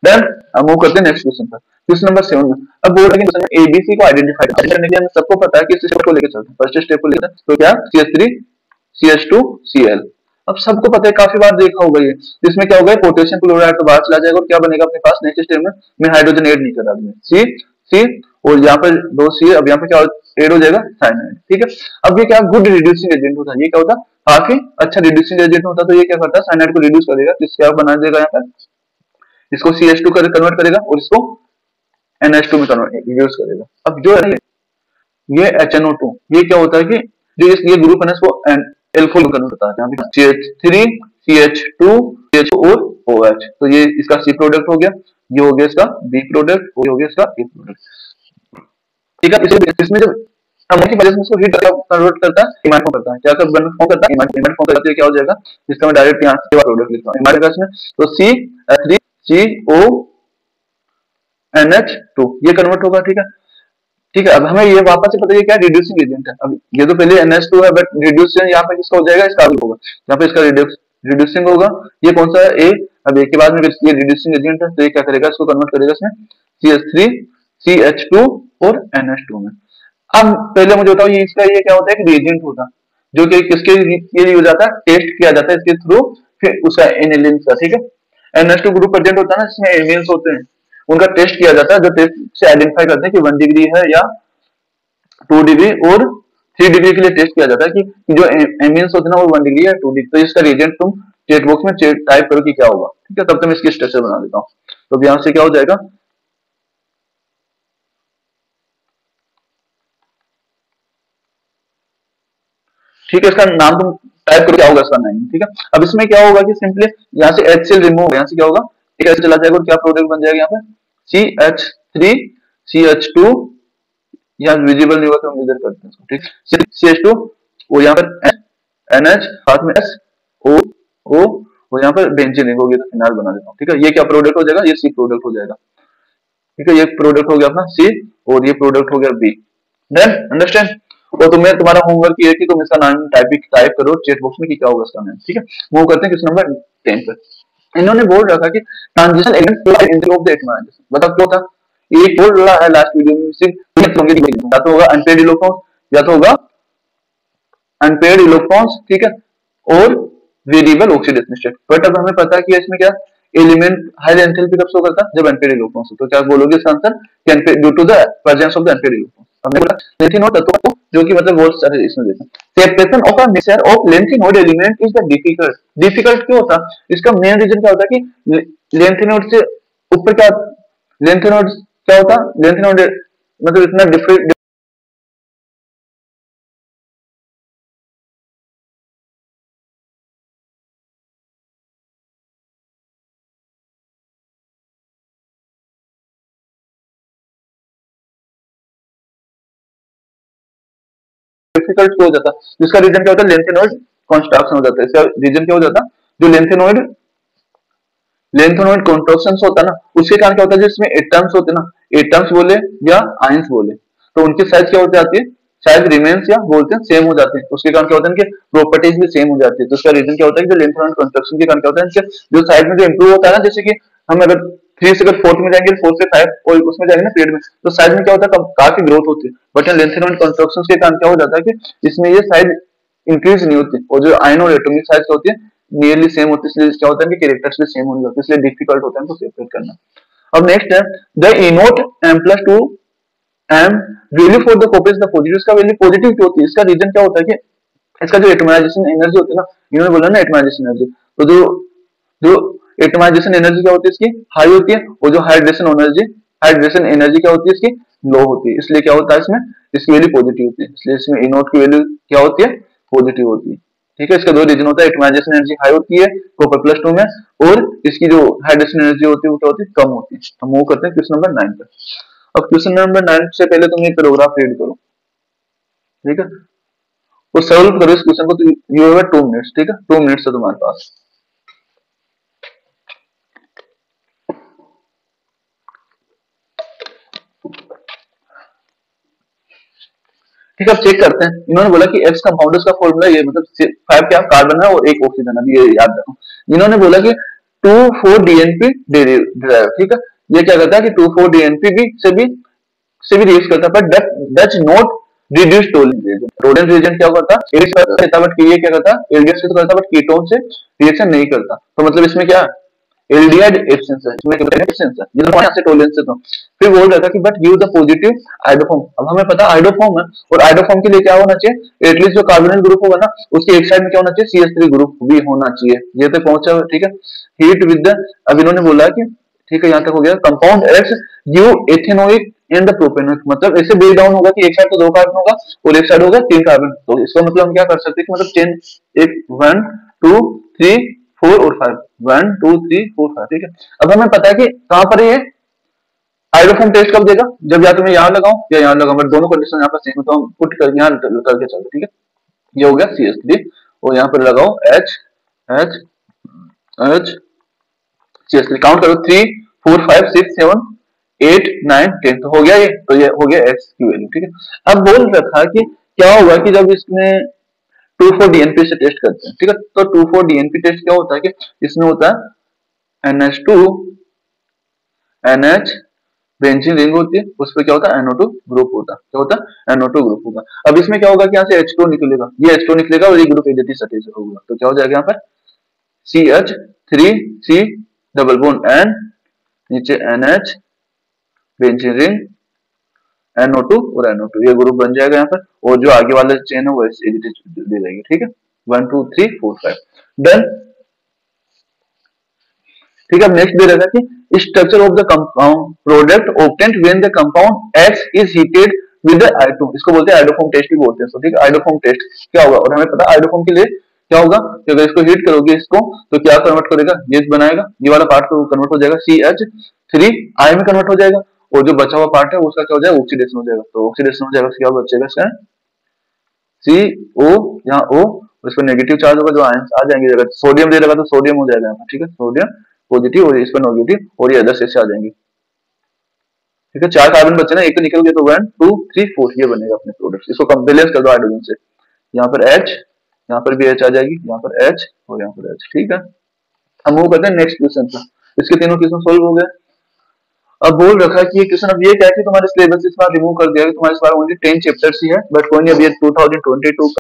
देन हम मूव करते हैं नेक्स्ट क्वेश्चन पर, क्वेश्चन नंबर 7 में। अब बोर्ड के क्वेश्चन में एबीसी को आइडेंटिफाई करने के लिए हमें सबको पता है कि इस स्टेप को लेकर चलते हैं, फर्स्ट स्टेप को लेकर, तो क्या CH3 CH2 Cl। अब सबको पता है, काफी बार देखा होगा ये, इसमें क्या होगा पोटेशियम क्लोराइड तो बाहर चला जाएगा, और क्या बनेगा अपने पास नेक्स्ट स्टेप में, मैं हाइड्रोजन ऐड नहीं कर रहा हूं, C और यहाँ पर 2 C, अब यहाँ पे क्या ऐड हो जाएगा साइनाइड, ठीक है। अब ये क्या गुड रिड्यूसिंग एजेंट होता है, ये क्या होता है काफी अच्छा रिड्यूसिंग एजेंट होता है, तो ये क्या करता है साइनाइड को रिड्यूस करेगा, तो क्या बना देगा यहाँ पर, इसको CH2 कन्वर्ट करेगा और इसको NH2 में कन्वर्ट रिड्यूस करेगा। अब जो है ये HNO2, ये क्या होता है कि जो ये ग्रुप है ना इसको एल्कोहल कन्वर्ट होता है, यहाँ पे CH3 CH2 CH और OH, तो ये इसका C प्रोडक्ट हो गया, ये हो गया इसका B प्रोडक्ट, और ये हो गया इसका A प्रोडक्ट, ठीक है। इसमें जब अमोनिया की वजह से इसको हीट कन्वर्ट करता है, इमाइन फॉर्म करता है, क्या फॉर्म करता है, इमाइन फॉर्म करता है, क्या हो जाएगा, इसका मैं डायरेक्ट यहाँ से प्रोडक्ट लिखता हूँ इमाइन का इसमें, तो C3 CONH2 ये कन्वर्ट होगा, ठीक है, ठीक है। अब हमें ये वापस से पता है क्या रिड्यूसिंग एजेंट है, अब ये तो पहले NH2 है, बट रिड्यूसिंग यहाँ पे किसका हो जाएगा, इसका होगा, यहाँ पे इसका रिड्यूसिंग होगा, ये कौन सा है A, अब A के बाद में ये रिड्यूसिंग एजेंट है, तो ये क्या करेगा, इसको कन्वर्ट करेगा इसमें CH3 CH2 और NH2 में। अब पहले मुझे बताओ ये इसका ये क्या होता है कि रिएजेंट होता है, जो कि किसके लिए यूज आता है, टेस्ट किया जाता है इसके थ्रू, फिर उसका एनिलीन का, ठीक है। NH2 ग्रुप प्रेजेंट होता है ना, इसमें एनिलीन्स होते हैं, उनका टेस्ट किया जाता है, जो टेस्ट से आइडेंटिफाई करते हैं कि 1 डिग्री है या 2 डिग्री और 3 डिग्री के लिए टेस्ट किया जाता है कि जो एमिन्स होते हैं ना वो 1 डिग्री या 2 डिग्री, तो इसका रिएजेंट तुम चेट बॉक्स में टाइप करो कि क्या होगा, ठीक है। तब तक मैं इसकी स्ट्रक्चर बना देता हूँ, तो यहाँ से क्या हो जाएगा, ठीक है, इसका नाम तुम टाइप करो क्या होगा इसका नाम, ठीक है। अब इसमें क्या होगा कि सिंपली यहाँ से HCl रिमूव, यहाँ से क्या होगा एक चला जाएगा, और क्या प्रोडक्ट बन जाएगा यहाँ पे CH3 CH2, यहाँ विजिबल नहीं हुआ तो हम इधर करते हैं इसको, ठीक। CH2 वो यहाँ पर NH साथ में S O O और यहाँ पर बेंजीन रिंग होगी तो फिनाइल बना देता हूँ, ठीक है। ये क्या प्रोडक्ट हो जाएगा, ये C प्रोडक्ट हो जाएगा, ठीक है। ये प्रोडक्ट हो गया अपना C और ये प्रोडक्ट हो गया B। Then understand. और तुम्हें तुम्हारा होमवर्क ये है कि तुम इसका नाम टाइप करो चैट बॉक्स में कि क्या होगा इसका नाम, ठीक है। वो करते हैं क्वेश्चन नंबर 10 पर। इन्होंने बोल रखा कि transition agent of the atomisation, बताओ क्या था। एक बोल रहा है लास्ट वीडियो में सिर्फ या तो होगा अनपेड इलेक्ट्रॉन या तो होगा अनपेड इलेक्ट्रॉन्स, ठीक है, और वेरिएबल ऑक्सीडेशन स्टेट। बट अब हमें पता है कि इसमें क्या एलिमेंट हाई एंथैल्पी कब शो करता है, जब अनपेड इलेक्ट्रॉन्स हो। तो क्या बोलोगे इसका आंसर कि unpaired due to the presence of the unpaired electrons. हमने बोला लेंथिनोड तत्व जो कि मतलब वोल्ट सारे इसमें देते हैं। Separation of a mixture of lanthanoid element is the difficult. Difficult क्यों होता, इसका मेन रीजन क्या होता है कि लेंथिनोड से ऊपर क्या लेंथिनोड क्या होता, लेंथिनोड मतलब इतना डिफिकल्ट हो जाता, जिसका रीजन क्या होता है लेंथेनॉइड कॉन्स्ट्रक्शन हो जाता है। इसका रीजन क्या हो जाता, जो लेंथेनॉइड कॉन्ट्रैक्शन होता है ना, उसके कारण क्या होता है, जिसमें एटम्स होते हैं ना, एटम्स बोले या आयंस बोले, तो उनकी साइज क्या हो जाती है, साइज रिमेन्स या बोलते हैं सेम हो जाते हैं। उसके कारण क्या होता है कि प्रॉपर्टीज भी सेम हो जाती है। तो उसका रीजन क्या होता है कि जो लेंथेनॉइड कॉन्ट्रैक्शन के कारण क्या होता है, जो साइज में जो इंप्रूव होता है ना, जैसे कि हम अगर 3 से अगर 4 में जाएंगे, 4 से 5 और उसमें जाएंगे ना पीरियड में, तो साइज में क्या होता है काफी ग्रोथ होती है। बट लेंथेनॉइड कॉन्ट्रैक्शन के कारण क्या हो जाता है कि इसमें ये साइज इंक्रीज नहीं होती, और जो आयन और एटॉमिक साइज होती है नियरली सेम होती है। इसलिए क्या होता है कि कैरेक्टर्स भी सेम होने लगते हैं, इसलिए डिफिकल्ट होता है इनको सेपरेट करना। अब नेक्स्ट है the E nought m+2 m value for the copies the positive. इसका वैल्यू पॉजिटिव क्यों होती है, इसका रीजन क्या होता है कि इसका जो एटमाइजेशन एनर्जी होती है ना, इन्होंने बोला ना एटमाइजेशन एनर्जी, तो जो जो एटमाइजेशन एनर्जी क्या होती है इसकी हाई होती है, और जो हाइड्रेशन एनर्जी क्या होती है इसकी लो होती है। इसलिए क्या होता है इसमें इसकी वैल्यू पॉजिटिव होती है, इसलिए इसमें इनोट की वैल्यू क्या होती है पॉजिटिव होती है, ठीक है। इसका दो रीजन होता है, एटमाइजेशन एनर्जी हाई होती है कॉपर +2 में, और इसकी जो हाइड्रेशन एनर्जी होती है वो क्या होती है कम होती है। हम मूव करते हैं क्वेश्चन नंबर 9 पर। अब क्वेश्चन नंबर 9 से पहले तुम ये पैराग्राफ रीड करो, ठीक है, वो सॉल्व करो इस क्वेश्चन को। तो यू हैव 2 मिनट्स, ठीक है, 2 मिनट्स है तुम्हारे पास। ठीक है, अब चेक करते हैं। इन्होंने बोला कि एक्स कंपाउंड्स का फॉर्मूला ये मतलब 5 क्या कार्बन है और 1 ऑक्सीजन है, ये याद रखो। इन्होंने बोला कि 2,4-DNP डिराइव, ठीक है। ये क्या करता है कि 2,4-DNP भी रिएक्ट करता है, but does not reduce Tollens reagent. Tollens reagent क्या करता है, एल्डिहाइड करता, बट ये क्या करता है एल्डिहाइड से तो करता, बट कीटोन से रिएक्शन नहीं करता। तो मतलब इसमें क्या एल्डिहाइड एब्सेंस है, इसमें एब्सेंस है, ये तो यहाँ से टोलेंस है। तो फिर बोल रहा था कि but give the positive iodoform. अब हमें पता है आइडोफॉर्म है, और आइडोफॉर्म के लिए क्या होना चाहिए, एटलीस्ट जो कार्बोनिल ग्रुप होगा ना उसके एक साइड में क्या होना चाहिए, CH3 ग्रुप भी होना चाहिए। ये तो पहुंचा, ठीक है। हीट विद द, अब इन्होंने बोला कि ठीक है यहाँ तक हो गया। Compound x give ethanoic and the propanoic, मतलब ऐसे ब्रेक डाउन होगा कि एक साइड तो 2 कार्बन होगा और एक साइड होगा 3 कार्बन। तो इसका मतलब हम क्या कर सकते हैं कि मतलब चेन एक 1 2 3 4 और 5, 1 2 3 4 5, ठीक है। अब हमें पता है कि कहां पर है ये आइडोफॉर्म टेस्ट कब देगा, जब या तो मैं यहाँ लगाऊं या यहाँ लगाऊं, बट दोनों कंडीशन यहाँ पर सेम है, तो हम पुट कर यहाँ करके चलते, ठीक है। ये हो गया CH3 और यहाँ पर लगाओ H H H CH3, count करो 3 4 5 6 7 8 9 10, तो हो गया ये, तो ये हो गया X की वैल्यू, ठीक है। अब बोल रखा कि क्या होगा कि जब इसमें 2,4-DNP से टेस्ट करते हैं, ठीक है। तो 2,4-DNP टेस्ट क्या होता है कि इसमें होता है NH2 NH बेंजीन रिंग होती है, उस पर क्या होता है NO2 ग्रुप होता है, क्या होता है NO2 ग्रुप होगा। अब इसमें क्या होगा कि यहाँ से H2 निकलेगा, ये H2 निकलेगा और ये ग्रुप एजेटी सटेज होगा, तो क्या हो जाएगा यहाँ पर CH3C डबल बॉन्ड N, नीचे NH बेंजीन रिंग NO2 और NO2, ये ग्रुप बन जाएगा यहाँ पर, और जो आगे वाला चेन है वो एजेटी दे जाएगी, ठीक है। 1 2 3 4 5 डन, ठीक है। अब नेक्स्ट दे रखा कि structure of the compound product obtained when the compound X is heated with the item, इसको बोलते हैं आइडोफॉर्म टेस्ट भी बोलते हैं। तो ठीक है, आइडोफॉर्म टेस्ट क्या होगा, और हमें पता है आइडोफॉर्म के लिए क्या होगा कि अगर इसको हीट करोगे इसको तो क्या कन्वर्ट करेगा, ये बनाएगा, ये वाला पार्ट को कन्वर्ट हो जाएगा CH3 आई में कन्वर्ट हो जाएगा, और जो बचा हुआ पार्ट है उसका क्या हो जाएगा, ऑक्सीडेशन हो जाएगा। तो ऑक्सीडेशन हो जाएगा तो क्या बचेगा इसका, सी ओ, यहाँ ओ, उस पर नेगेटिव चार्ज होगा, जो आयंस आ जाएंगे। अगर सोडियम दे लगा तो सोडियम हो जाएगा यहाँ पर, ठीक है, सोडियम पॉजिटिव और इस पर नेगेटिव, और ये अदर्स ऐसे आ जाएंगे। ठीक है, 4 कार्बन बचे ना, एक तो निकल गया, तो 1 2 3 4 ये बनेगा अपने प्रोडक्ट। इसको कम बैलेंस कर दो हाइड्रोजन से, यहाँ पर H, यहाँ पर भी H आ जाएगी, यहाँ पर H और यहाँ पर H। ठीक है, हम मूव करते हैं नेक्स्ट क्वेश्चन पर। इसके तीनों क्वेश्चन सोल्व हो गए। अब बोल रखा है कि ये क्वेश्चन, अब ये क्या है कि तुम्हारे सिलेबस से इस बार रिमूव कर दिया, तुम्हारे इस बार ओनली 10 चैप्टर्स ही है, बट कोई नहीं, अब ये 2022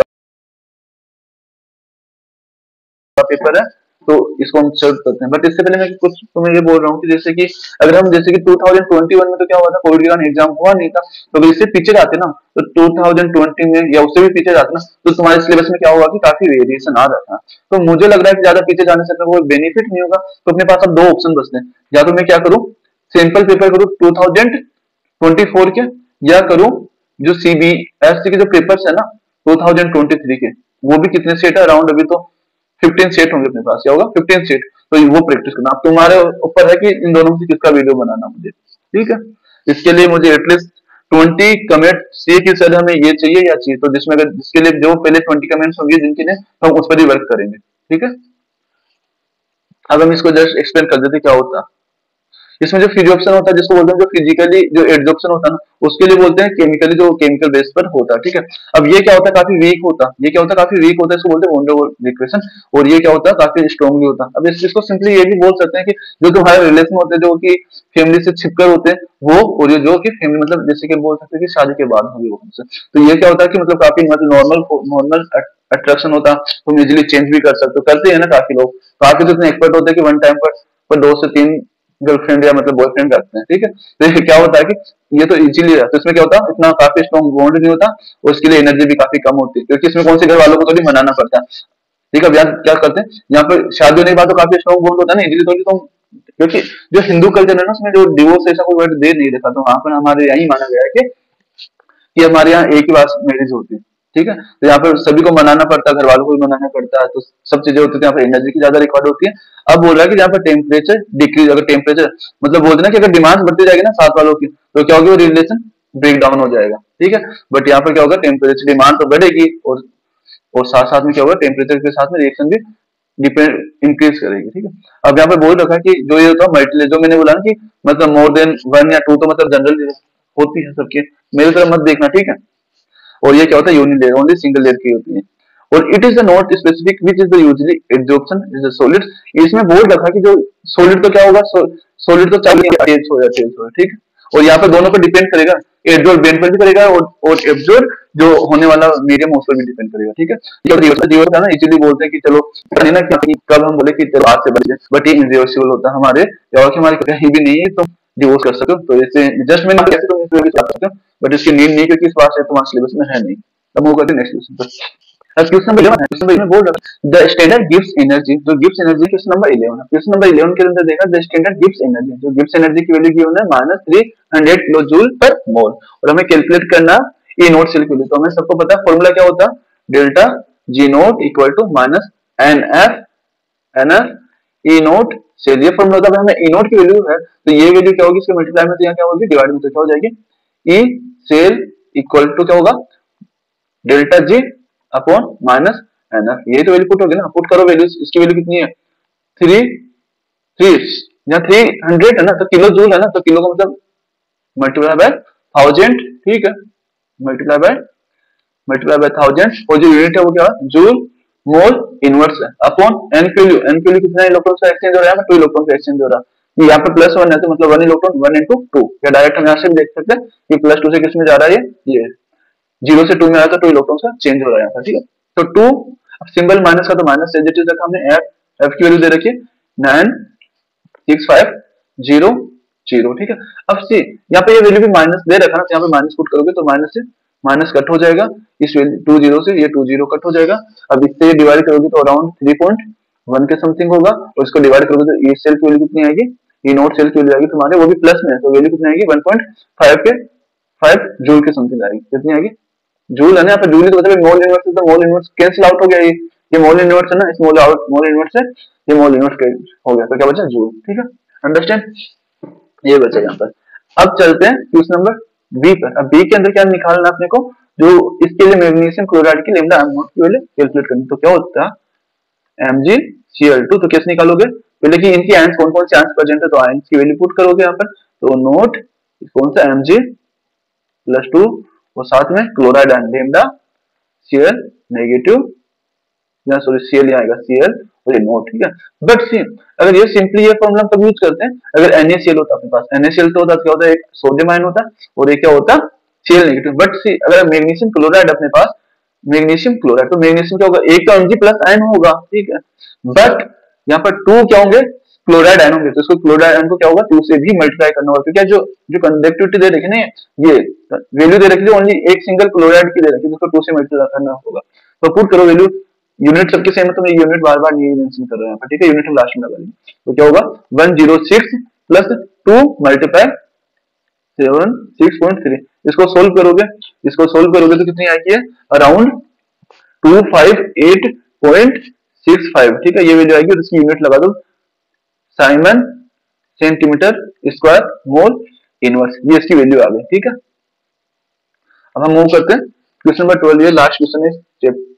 का पेपर है, तो इसको हम सॉल्व करते हैं। बट इससे पहले मैं कुछ तुम्हें ये बोल रहा हूँ कि जैसे कि अगर हम, जैसे कि 2021 में तो क्या हुआ था, कोविड के कारण एग्जाम हुआ नहीं था, तो अगर इससे पीछे जाते ना, तो 2020 में या उससे भी पीछे जाते ना, तो तुम्हारे सिलेबस में क्या होगा कि काफी वेरिएशन आ जाता है। तो मुझे लग रहा है कि ज्यादा पीछे जाने से कोई बेनिफिट नहीं होगा, तो अपने पास अब 2 ऑप्शन बचते हैं, या तो मैं क्या करूँ, सिंपल पेपर करूँ 2024 के, या करूँ जो सीबीएसई के जो पेपर्स है ना 2023 के, वो भी कितने सेट है अराउंड, अभी तो 15 सेट होंगे अपने पास, क्या होगा 15 सेट, तो वो प्रैक्टिस करना। अब तुम्हारे ऊपर है कि इन दोनों में से किसका वीडियो बनाना मुझे, ठीक है। इसके लिए मुझे एटलीस्ट 20 कमेंट चाहिए कि सर हमें ये चाहिए या चाहिए, तो जिसमें अगर जिसके लिए जो पहले 20 कमेंट्स होंगे जिनके लिए, तो हम उस पर ही वर्क करेंगे, ठीक है। अब हम इसको जस्ट एक्सप्लेन कर देते क्या होता है। इसमें जो फिजियोप्शन होता है, जिसको बोलते हैं जो फिजिकली जो एड्जॉर्प्शन होता है ना, उसके लिए बोलते हैं केमिकली, जो केमिकल बेस पर होता है, ठीक है। अब ये क्या होता है, काफी वीक होता है, ये क्या होता है काफी वीक होता है, इसको बोलते हैं वंडर डिक्रेशन। और ये क्या होता है, काफी स्ट्रॉन्गली होता है। अब इसको सिंपली ये भी बोल सकते हैं कि जो तुम्हारे रिलेशन होते हैं, जो कि फैमिली से छिपकर होते हैं वो, और ये जो कि फैमिली मतलब जैसे कि बोल सकते हैं कि शादी के बाद होगी वो हमसे, तो ये क्या होता है कि मतलब काफी मतलब नॉर्मल नॉर्मल अट्रैक्शन होता है, तुम इजिली चेंज भी कर सकते हो, करते हैं ना काफी लोग, काफी तो इतने एक्सपर्ट होते हैं कि वन टाइम पर 2 से 3 गर्लफ्रेंड या मतलब बॉयफ्रेंड रखते हैं, ठीक है। तो ये क्या होता है कि ये तो इजीली है, तो इसमें क्या होता है, इतना काफी स्ट्रॉन्ग बॉन्ड नहीं होता, और इसके लिए एनर्जी भी काफी कम होती है, क्योंकि इसमें कौन से घर वालों को तो भी मनाना पड़ता है, ठीक है। अब यहाँ क्या करते हैं, यहाँ पर शादी होने के बाद तो काफी स्ट्रॉन्ग बॉन्ड होता है ना, इजीली तो क्योंकि जो हिंदू कल्चर है ना, उसमें जो डिवोर्स ऐसा कोई वर्ड दे नहीं रखा, तो वहां पर हमारे यही माना गया है कि हमारे यहाँ एक ही बार मैरिज होती है, ठीक है। तो यहाँ पर सभी को मनाना पड़ता है, घर वालों को भी मनाना पड़ता है, तो सब चीजें होती है, यहाँ पर एनर्जी की ज्यादा रिकॉर्ड होती है। अब बोल रहा है कि यहाँ पर टेम्परेचर डिक्रीज, अगर टेम्परेचर मतलब बोलते हैं ना कि अगर डिमांड बढ़ती जाएगी ना साथ वालों की, तो क्या होगी, वो रिलेशन ब्रेक डाउन हो जाएगा, ठीक है। बट यहाँ पर क्या होगा, टेम्परेचर डिमांड तो बढ़ेगी, और साथ साथ में क्या होगा, टेम्परेचर के साथ में रिएक्शन भी डिपेंड इंक्रीज करेगी, ठीक है। अब यहाँ पे बोल रखा है कि जो ये होता है मल्टी, जो मैंने बोला ना कि मतलब मोर देन 1 या 2 तो मतलब जनरल होती है सबके, मेरी तरफ मत देखना, ठीक है। और ये क्या होता है, यूनिलेयर, ओनली सिंगल लेयर की होती है। और it is the not specific which is the usually absorption is the solid. इसमें बोल रखा है कि जो सॉलिड तो क्या होगा, सॉलिड तो चाहिए चेंज हो, ठीक है। और यहाँ पर दोनों पर डिपेंड करेगा, एब्जॉर्ब बेन पर भी करेगा, और एब्जॉर्ब जो होने वाला मीडियम उस पर भी डिपेंड करेगा, ठीक है। ये रिवर्स है ना, इजीली बोलते हैं कि चलो नहीं ना कि कब हम बोले कि चलो आज से बचे, बट ये इरिवर्सिबल होता है हमारे, या कि हमारे कहीं भी नहीं है, तो डिवोर्स कर सकते हो। तो इससे जस्ट मैंने कैसे तुम इसमें भी कर सकते हो, बट इसकी नीड नहीं, क्योंकि इस बात से तुम्हारे सिलेबस में है नहीं। अब वो करते हैं नेक्स्ट क्वेश्चन पर। अब क्वेश्चन नंबर 11 है, क्वेश्चन नंबर 11 बोल रहा है द स्टैंडर्ड गिव्स एनर्जी, जो गिव्स एनर्जी क्वेश्चन नंबर 11 है। क्वेश्चन नंबर 11 के अंदर देखा द स्टैंडर्ड गिव्स एनर्जी, जो गिव्स एनर्जी की वैल्यू गिवन है -300 किलो जूल पर मोल, और हमें कैलकुलेट करना ई नोट सेल के लिए। तो हमें सबको पता है फॉर्मूला क्या होता है, delta G naught equal to minus n F E note cell, ये फॉर्मूला होता है। हमें ई नोट की वैल्यू है, तो ये वैल्यू क्या होगी, इसके मल्टीप्लाई में तो यहाँ क्या होगी, डिवाइड में तो क्या हो जाएगी, ई सेल इक्वल टू क्या होगा, delta G upon minus n F, ये तो वैल्यू पुट होगी ना, पुट करो वैल्यू, इसकी वैल्यू कितनी है, 3 यहाँ 300 है ना, तो किलो जूल है ना, तो किलो का मतलब मल्टीप्लाई बाय 1000, ठीक है, मल्टीप्लाई बाय 1000, और जो यूनिट है वो क्या है, जूल मोल इनवर्स है, अपॉन एन की वैल्यू कितना इलेक्ट्रॉन का एक्सचेंज हो रहा है, 2 इलेक्ट्रॉन का एक्सचेंज हो रहा है, यहाँ पे +1 है, तो मतलब 1 इलेक्ट्रॉन 1 into 2, या डायरेक्ट हम यहाँ से भी देख सकते हैं कि +2 से किस में जा रहा है, ये 0 से 2 में आया, तो 2 इलेक्ट्रॉन का चेंज हो रहा है यहाँ पर, ठीक है। तो 2 सिंबल माइनस का, तो माइनस एज इट इज रखा हमने, एफ की वैल्यू दे रखी है 9650, ठीक है। अब सी यहाँ पे ये वैल्यू भी माइनस दे रखा ना, तो यहाँ पे माइनस पुट करोगे तो माइनस से माइनस कट हो जाएगा, इस 2 जीरो से ये 2 जीरो कट हो जाएगा। अब इससे ये डिवाइड करोगे तो अराउंड 3.1 के समथिंग होगा, और इसको डिवाइड करोगे तो ये सेल की वैल्यू कितनी आएगी, ये नोट सेल की वैल्यू आएगी तुम्हारे, वो भी प्लस में है, तो वैल्यू कितनी आएगी 1.5 के 5 जूल के समथिंग आएगी, कितनी आएगी, जूल है ना, यहाँ पे जूल तो मतलब मोल इनवर्स है, तो मोल इनवर्स कैंसिल आउट हो गया, ये मोल इनवर्स है ना, इस मोल इनवर्स से ये मोल इनवर्स हो गया, तो क्या बचा, जूल, ठीक है, अंडरस्टैंड, ये बचा यहाँ पर। अब चलते हैं क्वेश्चन नंबर बी पर। अब बी के अंदर क्या निकालना अपने को, जो इसके लिए मैग्नीशियम क्लोराइड की लैम्डा एम नॉट की वैल्यू कैलकुलेट करनी। तो क्या होता है MgCl2, तो कैसे निकालोगे, पहले कि इनकी आयंस कौन कौन से आयंस प्रेजेंट है, तो आयंस की वैल्यू पुट करोगे यहाँ पर। तो नोट कौन सा Mg+2 और साथ में chloride ion lambda Cl negative, या सॉरी Cl यहाँ आएगा Cl और ये नोट, ठीक है। बट सी अगर ये सिंपली ये फॉर्मूला कब यूज करते हैं, अगर NaCl होता अपने पास, NaCl तो होता क्या होता है, एक सोडियम आयन होता और एक क्या होता Cl नेगेटिव। बट सी अगर मैग्नीशियम क्लोराइड अपने पास, मैग्नीशियम क्लोराइड, तो मैग्नीशियम क्या होगा, एक तो Mg प्लस आयन होगा, ठीक है, बट यहाँ पर 2 क्या होंगे, क्लोराइड आयन होंगे, तो इसको क्लोराइड आयन को क्या होगा 2 से भी मल्टीप्लाई करना होगा, क्योंकि जो जो कंडक्टिविटी दे रखी है ना, ये वैल्यू दे रखी है ओनली एक सिंगल क्लोराइड की दे रखी है, जिसको 2 से मल्टीप्लाई करना होगा। तो पुट करो वैल्यू, यूनिट सबके सेम है तो मैं यूनिट बार बार नहीं मेंशन कर रहा हूं, ठीक है, यूनिट हम लास्ट में लगा लेंगे। तो क्या होगा 106 प्लस 2 मल्टीप्लाई 76.3, इसको सोल्व करोगे, इसको सोल्व करोगे तो कितनी आएगी, अराउंड 258.65, ठीक है, ये वैल्यू आएगी। और इसकी यूनिट लगा दो Simon centimetre square mole inverse, ये इसकी वैल्यू आ गई, ठीक है। अब हम मूव करते हैं क्वेश्चन नंबर 12, ये लास्ट क्वेश्चन है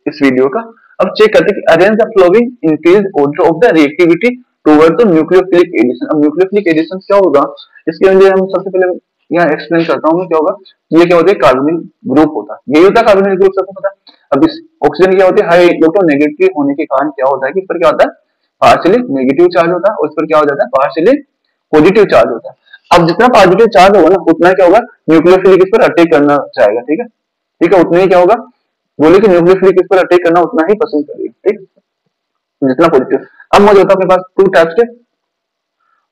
इस वीडियो का। अब चेक करते हैं कि arrange the following increasing order of the reactivity toward the nucleophilic addition. अब न्यूक्लियोफिलिक एडिशन क्या होगा, इसके लिए हम सबसे पहले यहाँ एक्सप्लेन करता हूँ क्या होगा। ये क्या होता है, कार्बोनिल ग्रुप होता है, यही होता है कार्बोनिल ग्रुप, सबको पता है। अब इस ऑक्सीजन क्या होती है, हाई इलेक्ट्रोनेगेटिव होने के कारण क्या होता है कि इस पर क्या होता है, पार्शियली नेगेटिव चार्ज होता है, और इस पर क्या हो जाता है, पार्शियली पॉजिटिव चार्ज होता है। अब जितना पॉजिटिव चार्ज होगा ना, उतना क्या होगा, न्यूक्लियोफिलिक इस पर अटैक करना चाहेगा, ठीक है, ठीक है, उतना ही क्या होगा, बोले कि न्यूक्लियोफिलिक इस पर अटैक करना उतना ही पसंद करेगा, ठीक, जितना पॉजिटिव। अब मुझे होता है अपने पास टू टाइप्स के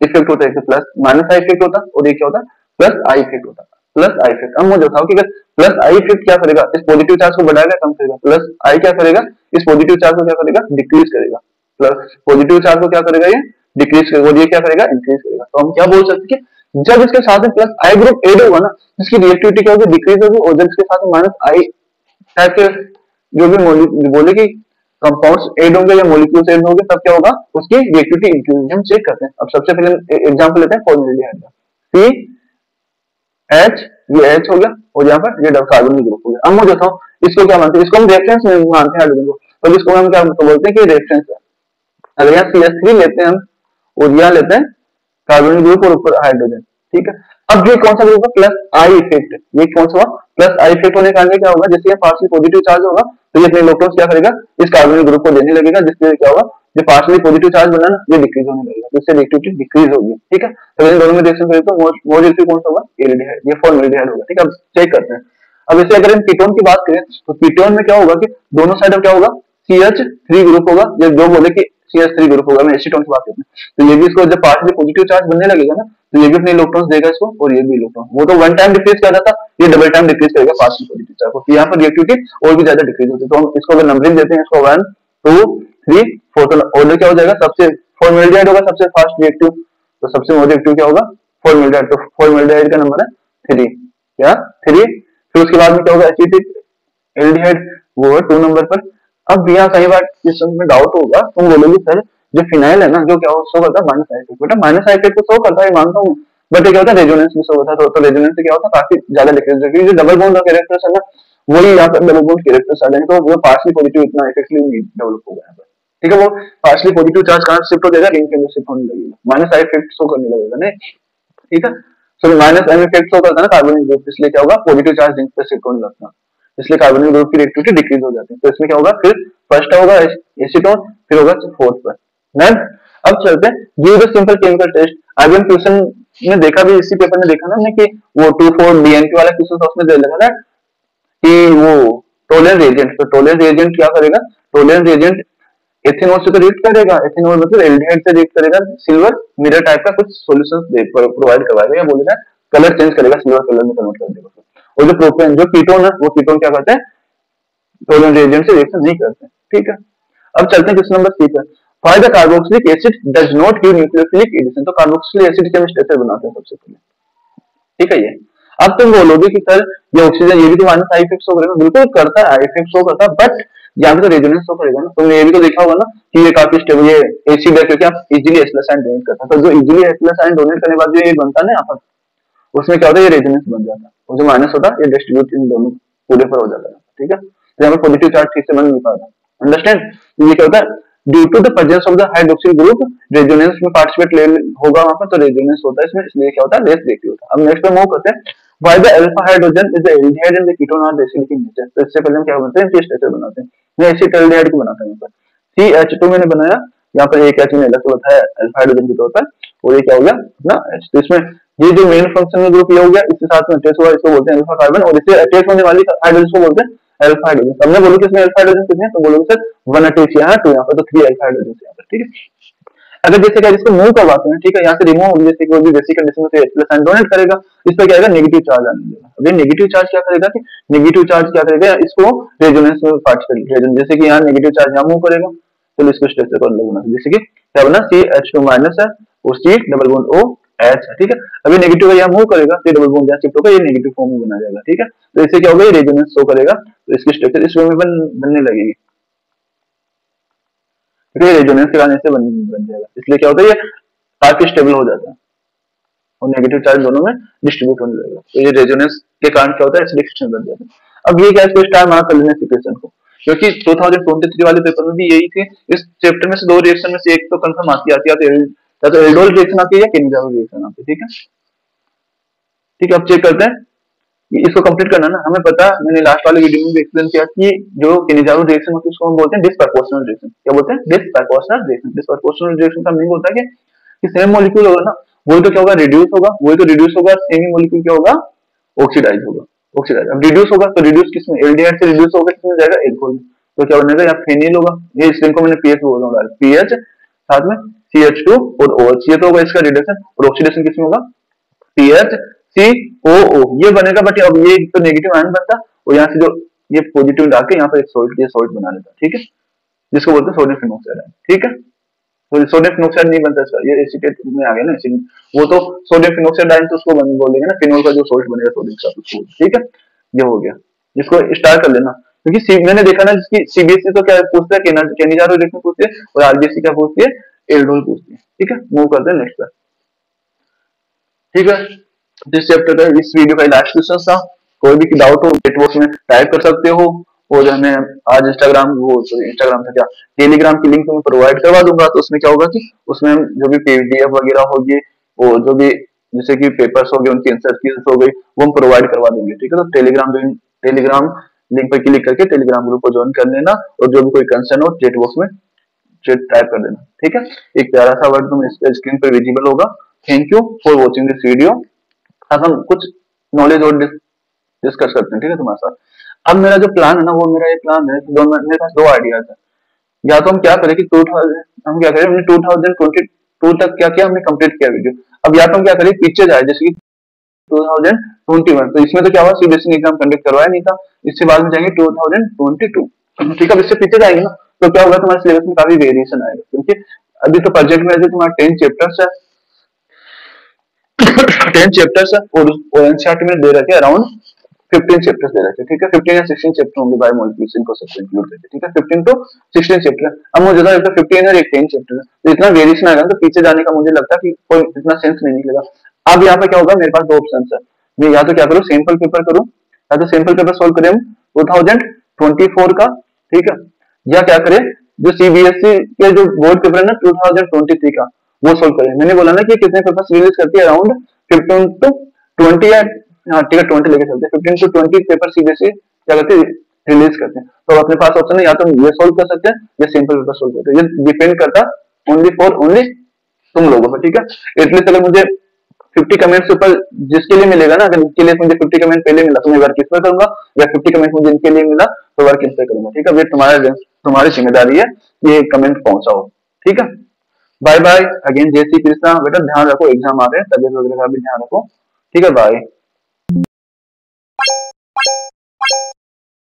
इफेक्ट होता है, एक प्लस माइनस आई इफेक्ट होता है, और एक क्या होता है, प्लस आई इफेक्ट होता है, प्लस आई इफेक्ट। अब मुझे बताओ कि अगर प्लस आई इफेक्ट क्या करेगा, इस पॉजिटिव चार्ज को बढ़ाएगा कम करेगा, प्लस आई क्या करेगा, इस पॉजिटिव चार्ज को क्या करेगा, डिक्रीज करेगा, प्लस पॉजिटिव चार्ज को क्या करेगा, ये डिक्रीज करेगा, और ये क्या करेगा, इंक्रीज करेगा। तो हम क्या बोल सकते हैं कि जब इसके साथ में प्लस आई ग्रुप एड होगा ना, इसकी रिएक्टिविटी क्या होगी, डिक्रीज होगी, और जब इसके साथ में माइनस आई टाइप के जो भी बोले कि कंपाउंड्स ऐड होंगे या मॉलिक्यूल्स ऐड होंगे, तब क्या होगा, उसकी रिएक्टिविटी इंक्रीज। हम चेक करते हैं। अब सबसे पहले एग्जांपल लेते हैं फॉर्मल्डिहाइड का, सी एच, ये एच हो गया, और यहाँ पर ये कार्बोनिल ग्रुप हो गया। अब मुझे बताओ इसको क्या मानते हैं, इसको हम रेफरेंस में मानते हैं हाइड्रोजन को, तो इसको हम क्या बोलते हैं कि रेफरेंस है। अगर यहाँ CH3 लेते हैं हम, और यहाँ लेते हैं कार्बोनिल ग्रुप और ऊपर हाइड्रोजन, ठीक है। अब ये कौन सा ग्रुप है, प्लस आई इफेक्ट, ये कौन सा हुआ, प्लस आई इफेक्ट होने के कारण क्या होगा, जैसे ये पार्शियली पॉजिटिव चार्ज होगा, तो ये अपने इलेक्ट्रॉन्स क्या करेगा, इस कार्बोनिल ग्रुप को देने लगेगा, जिससे क्या होगा, जो पार्शियली पॉजिटिव चार्ज बना ना, ये डिक्रीज होने लगेगा, जिससे रिएक्टिविटी डिक्रीज होगी, ठीक है। तो इन दोनों में रिएक्शन करें तो मोर रिएक्टिव कौन सा होगा, एल्डिहाइड, ये फॉर्मल्डिहाइड होगा, ठीक है। अब चेक करते हैं। अब इसे अगर हम कीटोन की बात करें, तो कीटोन में क्या होगा कि दोनों साइड में क्या होगा, CH3 ग्रुप होगा, ये जो बोले कि CH3 ग्रुप होगा, मैं एसीटोन की बात करते हैं, तो ये भी इसको जब पार्शियली पॉजिटिव चार्ज बनने लगेगा ना, तो ये भी अपने इलेक्ट्रॉन्स देगा इसको, और ये भी इलेक्ट्रॉन, वो तो वन टाइम डिक्रीज कर रहा था, ये डबल टाइम डिक्रीज करेगा पार्शियल पॉजिटिव चार्ज को, यहाँ पर रिएक्टिविटी और भी ज्यादा डिक्रीज होती है। तो हम इसको अगर नंबरिंग देते हैं, इसको 1 2 3 4, तो ऑर्डर क्या हो जाएगा, सबसे फॉर्मल्डिहाइड होगा सबसे फास्ट रिएक्टिव, तो सबसे मोर रिएक्टिव क्या होगा, फॉर्मल्डिहाइड, तो फॉर्मल्डिहाइड का नंबर है 3, क्या 3। फिर उसके बाद में क्या होगा, एसिटिक एल्डिहाइड, वो है 2 नंबर पर। अब यहाँ कई बार क्वेश्चन में डाउट होगा, तुम बोलोगे सर जो फिनाइल है ना, जो क्या शो करता है माइनस आई इफेक्ट, बेटा माइनस आई इफेक्ट तो शो करता है, मानता हूँ, बट ये क्या होता है, रेजोनेंस भी शो होता है, तो रेजोनेंस से क्या होता है, काफी ज्यादा डिफरेंस है, क्योंकि जो डबल बॉन्ड का कैरेक्टर्स है ना, वही यहाँ पर डबल बॉन्ड कैरेक्टर्स आ जाएंगे, तो वो पार्शियली पॉजिटिव इतना इफेक्टिवली नहीं डेवलप होगा यहाँ पर, ठीक है। वो पार्शियली पॉजिटिव चार्ज कहाँ शिफ्ट हो जाएगा, रिंग के अंदर शिफ्ट होने लगेगा, माइनस आई इफेक्ट शो करने लगेगा, नहीं, ठीक है। So minus I effect show करता है ना कार्बोनिल ग्रुप, इसलिए क्या होगा, पॉजिटिव चार्ज रिंग पे शिफ्ट होने लगता है, इसलिए कार्बोनिल ग्रुप की रिएक्टिविटी डिक्रीज हो जाती है। तो इसमें क्या होगा, फिर फर्स्ट होगा एसीटोन, फिर होगा फोर्थ पर। नेक्स्ट अब चलते हैं, give the simple chemical test. आगे हम क्वेश्चन में देखा भी, इसी पेपर में देखा ना हमने कि वो 2,4-DNP वाला क्वेश्चन था, उसमें दे लगा था कि वो टोलेंट रिएजेंट, तो टोलेंट रिएजेंट क्या करेगा, टोलेंट रिएजेंट एथेनॉल से तो रिएक्ट करेगा, एथेनॉल मतलब एल्डिहाइड से रिएक्ट करेगा, सिल्वर मिरर टाइप का कुछ सॉल्यूशंस प्रोवाइड करवाएगा, या बोलेगा कलर चेंज करेगा, सिल्वर कलर में कन्वर्ट कर देगा। और जो प्रोपेन, जो कीटोन है, वो कीटोन क्या करते हैं, टोलेंट रिएजेंट से रिएक्शन नहीं करते, ठीक है। अब चलते हैं क्वेश्चन नंबर 3 पर। Why the carboxylic acid does not give nucleophilic addition, तो कार्बोक्सिलिक एसिड के हम स्ट्रक्चर बनाते हैं सबसे पहले, ठीक है। ये अब तुम बोलोगे कि सर ये ऑक्सीजन, ये भी तो माइनस आई इफेक्ट शो करेगा, बिल्कुल करता है, आई इफेक्ट शो करता है, बट यहाँ पे तो रेजोनेंस शो करेगा ना। तुमने ये भी तो देखा होगा ना कि ये काफी स्टेबल, ये एसिड है क्योंकि आप इजीली H+ आयन डोनेट करता है, तो जो इजीली H+ आयन डोनेट करने के बाद जो ये बनता है ना यहाँ पर, उसमें क्या होता है, ये रेजोनेंस बन जाता है, और जो माइनस होता है ये डिस्ट्रीब्यूट इन दोनों पूरे पर हो जाता है। ठीक है, तो यहाँ पे पॉजिटिव चार्ज ठीक से बन नहीं पाता। अंडरस्टैंड? तो ये क्या होता है, due to the presence of the hydroxyl group resonance में पार्टिसिपेट ले होगा वहां पर, तो रेजोनेंस होता है इसमें, इसलिए क्या होता है, लेस रिएक्टिव होता है। अब नेक्स्ट पे मूव करते हैं, why the alpha hydrogen is the aldehyde and the ketone are basic in nature. तो इससे पहले हम क्या बनते हैं, इनकी स्ट्रक्चर बनाते हैं। मैं एसिटाल्डिहाइड को बनाता हूं, CH2 मैंने बनाया, यहाँ पर एक H मैंने अलग से बताया अल्फा हाइड्रोजन के तौर पर, और ये क्या हो गया अपना H। तो इसमें ये जो मेन फंक्शनल ग्रुप ये हो गया, इसके साथ में अटैच हुआ, इसको बोलते हैं अल्फा कार्बन, और इससे अटैच होने वाली हाइड्रोजन को बोलते हैं अल्फा हाइड्रोजन। सबने बोलो कि इसमें अल्फा हाइड्रोजन कितने हैं, तो बोलोगे सर 1 अटैच यहाँ 2 यहाँ पर, तो 3 अल्फा हाइड्रोजन यहाँ पर। ठीक है, अगर जैसे क्या जिसको मूव करवाते हैं, ठीक है, यहाँ से रिमूव होगी, जैसे कोई भी बेसिक कंडीशन में से H+ आयन डोनेट करेगा, इस पर क्या आएगा, नेगेटिव चार्ज आने देगा। अब ये नेगेटिव चार्ज क्या करेगा, कि नेगेटिव चार्ज क्या करेगा, इसको रेजोनेंस में पार्टिसिपेट, जैसे कि यहाँ नेगेटिव चार्ज यहाँ मूव करेगा, चलो इसको स्ट्रक्चर को अलग बना, जैसे कि क्या बना, CH2 माइनस है और C डबल बॉन्ड OH है। ठीक है, अभी नेगेटिव यहाँ मूव करेगा, C डबल बॉन्ड यहाँ शिफ्ट होगा, ये नेगेटिव फॉर्म में बना जाएगा। ठीक है, तो इससे क्या होगा, ये रेजोनेंस शो करेगा, तो इसकी स्ट्रक्चर इस वे में बनने लगेगी, रेजोनेंस के कारण ऐसे बन जाएगा। इसलिए क्या होता है, ये काफी स्टेबल हो जाता है और नेगेटिव चार्ज दोनों में डिस्ट्रीब्यूट होने लगेगा। तो ये रेजोनेंस के कारण क्या होता है, एसिडिक स्टेट बन जाता है। अब ये क्या, इसको स्टार मार्क कर लेने इक्वेशन को, क्योंकि 2023 वाले पेपर में भी यही थी। इस चैप्टर में से दो रिएक्शन में से एक तो कंफर्म आती है, या तो एल्डोल रिएक्शन आती है या केनिजारो रिएक्शन आती है। ठीक है, ठीक है, अब चेक करते हैं, इसको कंप्लीट करना ना, हमें पता, मैंने लास्ट वाले वीडियो में भी एक्सप्लेन किया कि जो केनिजारो रिएक्शन होती है उसको हम बोलते हैं डिसप्रपोर्शनल रिएक्शन। क्या बोलते हैं, डिसप्रपोर्शनल रिएक्शन। डिसप्रपोर्शनल रिएक्शन का मीनिंग होता है कि सेम मॉलिक्यूल होगा ना, वही तो क्या होगा, रिड्यूस होगा, वही तो रिड्यूस होगा, सेम ही मॉलिक्यूल क्या होगा, ऑक्सीडाइज होगा, ऑक्सीडाइज। अब रिड्यूस होगा तो रिड्यूस किसमें, एल्डिहाइड से रिड्यूस होगा किसमें जाएगा, एल्कोहल में, तो क्या बनेगा, या फेनिल होगा, ये इस को मैंने पीएच बोल रहा हूँ, पीएच साथ में CH2 और OH, ये तो होगा इसका रिडक्शन, और ऑक्सीडेशन किसमें होगा, PHCOO ये बनेगा। बट अब ये तो नेगेटिव आयन बनता, और यहाँ से जो ये पॉजिटिव डालके यहाँ पर एक सोल्ट, ये सोल्ट बना लेता। ठीक है, जिसको बोलते हैं सोडियम फिनोक्साइड आयन। ठीक है, तो सोडियम फिनोक्साइड नहीं बनता इसका, ये एसीटेट में आ गया ना, एसिड, वो तो सोडियम फिनोक्साइड आयन तो उसको बोलेंगे ना, फिनोल का जो सोल्ट बनेगा सोडियम का, उसको। ठीक है, ये हो गया, जिसको स्टार कर लेना, क्योंकि मैंने देखा ना, जिसकी सीबीएसई तो क्या पूछता है, केनिजारो रिएक्शन पूछती है, और आरबीएससी क्या पूछती है, एल्डोल पूछती है। ठीक है, मूव करते हैं नेक्स्ट पर। ठीक है, इस चैप्टर का, इस वीडियो का लास्ट क्वेश्चन था। कोई भी डाउट हो चैट बॉक्स में टाइप कर सकते हो, और हमें आज इंस्टाग्राम था क्या, टेलीग्राम की लिंक मैं प्रोवाइड करवा दूंगा। तो उसमें क्या होगा कि उसमें हम जो भी पीडीएफ वगैरह होगी, और जो भी जैसे कि पेपर्स हो गए, उनकी आंसर कीज हो गई, वो हम प्रोवाइड करवा देंगे। ठीक है, तो टेलीग्राम लिंक पर क्लिक करके टेलीग्राम ग्रुप को ज्वाइन कर लेना, और जो भी कोई कंसर्न हो चैट बॉक्स में चैट टाइप कर देना। ठीक है, एक प्यारा सा वर्ड तुम स्क्रीन पर विजिबल होगा। Thank you for watching this video. अब हम कुछ नॉलेज और डिस्कस करते हैं, ठीक है, तुम्हारे साथ। अब मेरा जो प्लान है ना, वो मेरा ये प्लान है, मेरे पास दो आइडियाज है। या तो हम क्या करें कि 2000 हम क्या करें, हमने 2022 तक क्या किया, हमने कंप्लीट किया वीडियो। अब या तो हम क्या करें, पीछे जाए, जैसे कि 2021, तो इसमें तो क्या हुआ, सीबीएसई एग्जाम कंडक्ट करवाया नहीं था, इससे बाद में जाएंगे 2022। ठीक है, इससे पीछे जाएंगे ना, तो क्या होगा, तुम्हारे सिलेबस में काफी वेरिएशन आएगा, क्योंकि अभी तो प्रोजेक्ट में तुम्हारा 10 चैप्टर्स है 10 चैप्टर्स है, और एनसीईआरटी में दे रखे अराउंड 15 चैप्टर्स दे रखे। ठीक है, 15 या 16 चैप्टर होंगे बाय मल्टीप्लिकेशन को सबसे इंक्लूड करके। ठीक है, 15 to 16 चैप्टर। अब मुझे ज्यादा 15 और एक 10 चैप्टर है, तो इतना वेरिएशन आएगा, तो पीछे जाने का मुझे लगता है कि कोई इतना सेंस नहीं निकलेगा। अब यहाँ पे क्या होगा, मेरे पास दो ऑप्शन है, मैं या तो क्या करूँ, सैंपल पेपर करूँ, या तो सैंपल पेपर सोल्व करें 2024 का। ठीक है, या क्या करें, जो सीबीएसई के जो बोर्ड पेपर है ना 2023 का, वो सोल्व करें। मैंने बोला ना कि कितने पेपर्स रिलीज करती है, अराउंड 15 to 20 या ठीक है 20 लेके चलते हैं, 15 to 20 पेपर सीबीएसई क्या करते हैं, रिलीज करते हैं। तो अपने पास ऑप्शन है, या तो ये सोल्व कर सकते हैं या सिंपल पेपर सोल्व करते हैं, ये डिपेंड करता ओनली तुम लोगों पर। ठीक है, एटलीस्ट अगर मुझे 50 कमेंट्स ऊपर जिसके लिए मिलेगा ना, अगर इसके लिए मुझे 50 कमेंट पहले मिला तो मैं वर्क इस पर करूंगा, या 50 कमेंट मुझे इनके लिए मिला तो वर्क इस पर करूंगा। ठीक है, तुम्हारी जिम्मेदारी है ये कमेंट पहुंचाओ। ठीक है, बाय बाय अगेन, जय श्री कृष्णा। बेटा ध्यान रखो, एग्जाम आ रहे हैं, तबियत वगैरह का भी ध्यान रखो। ठीक है, बाय।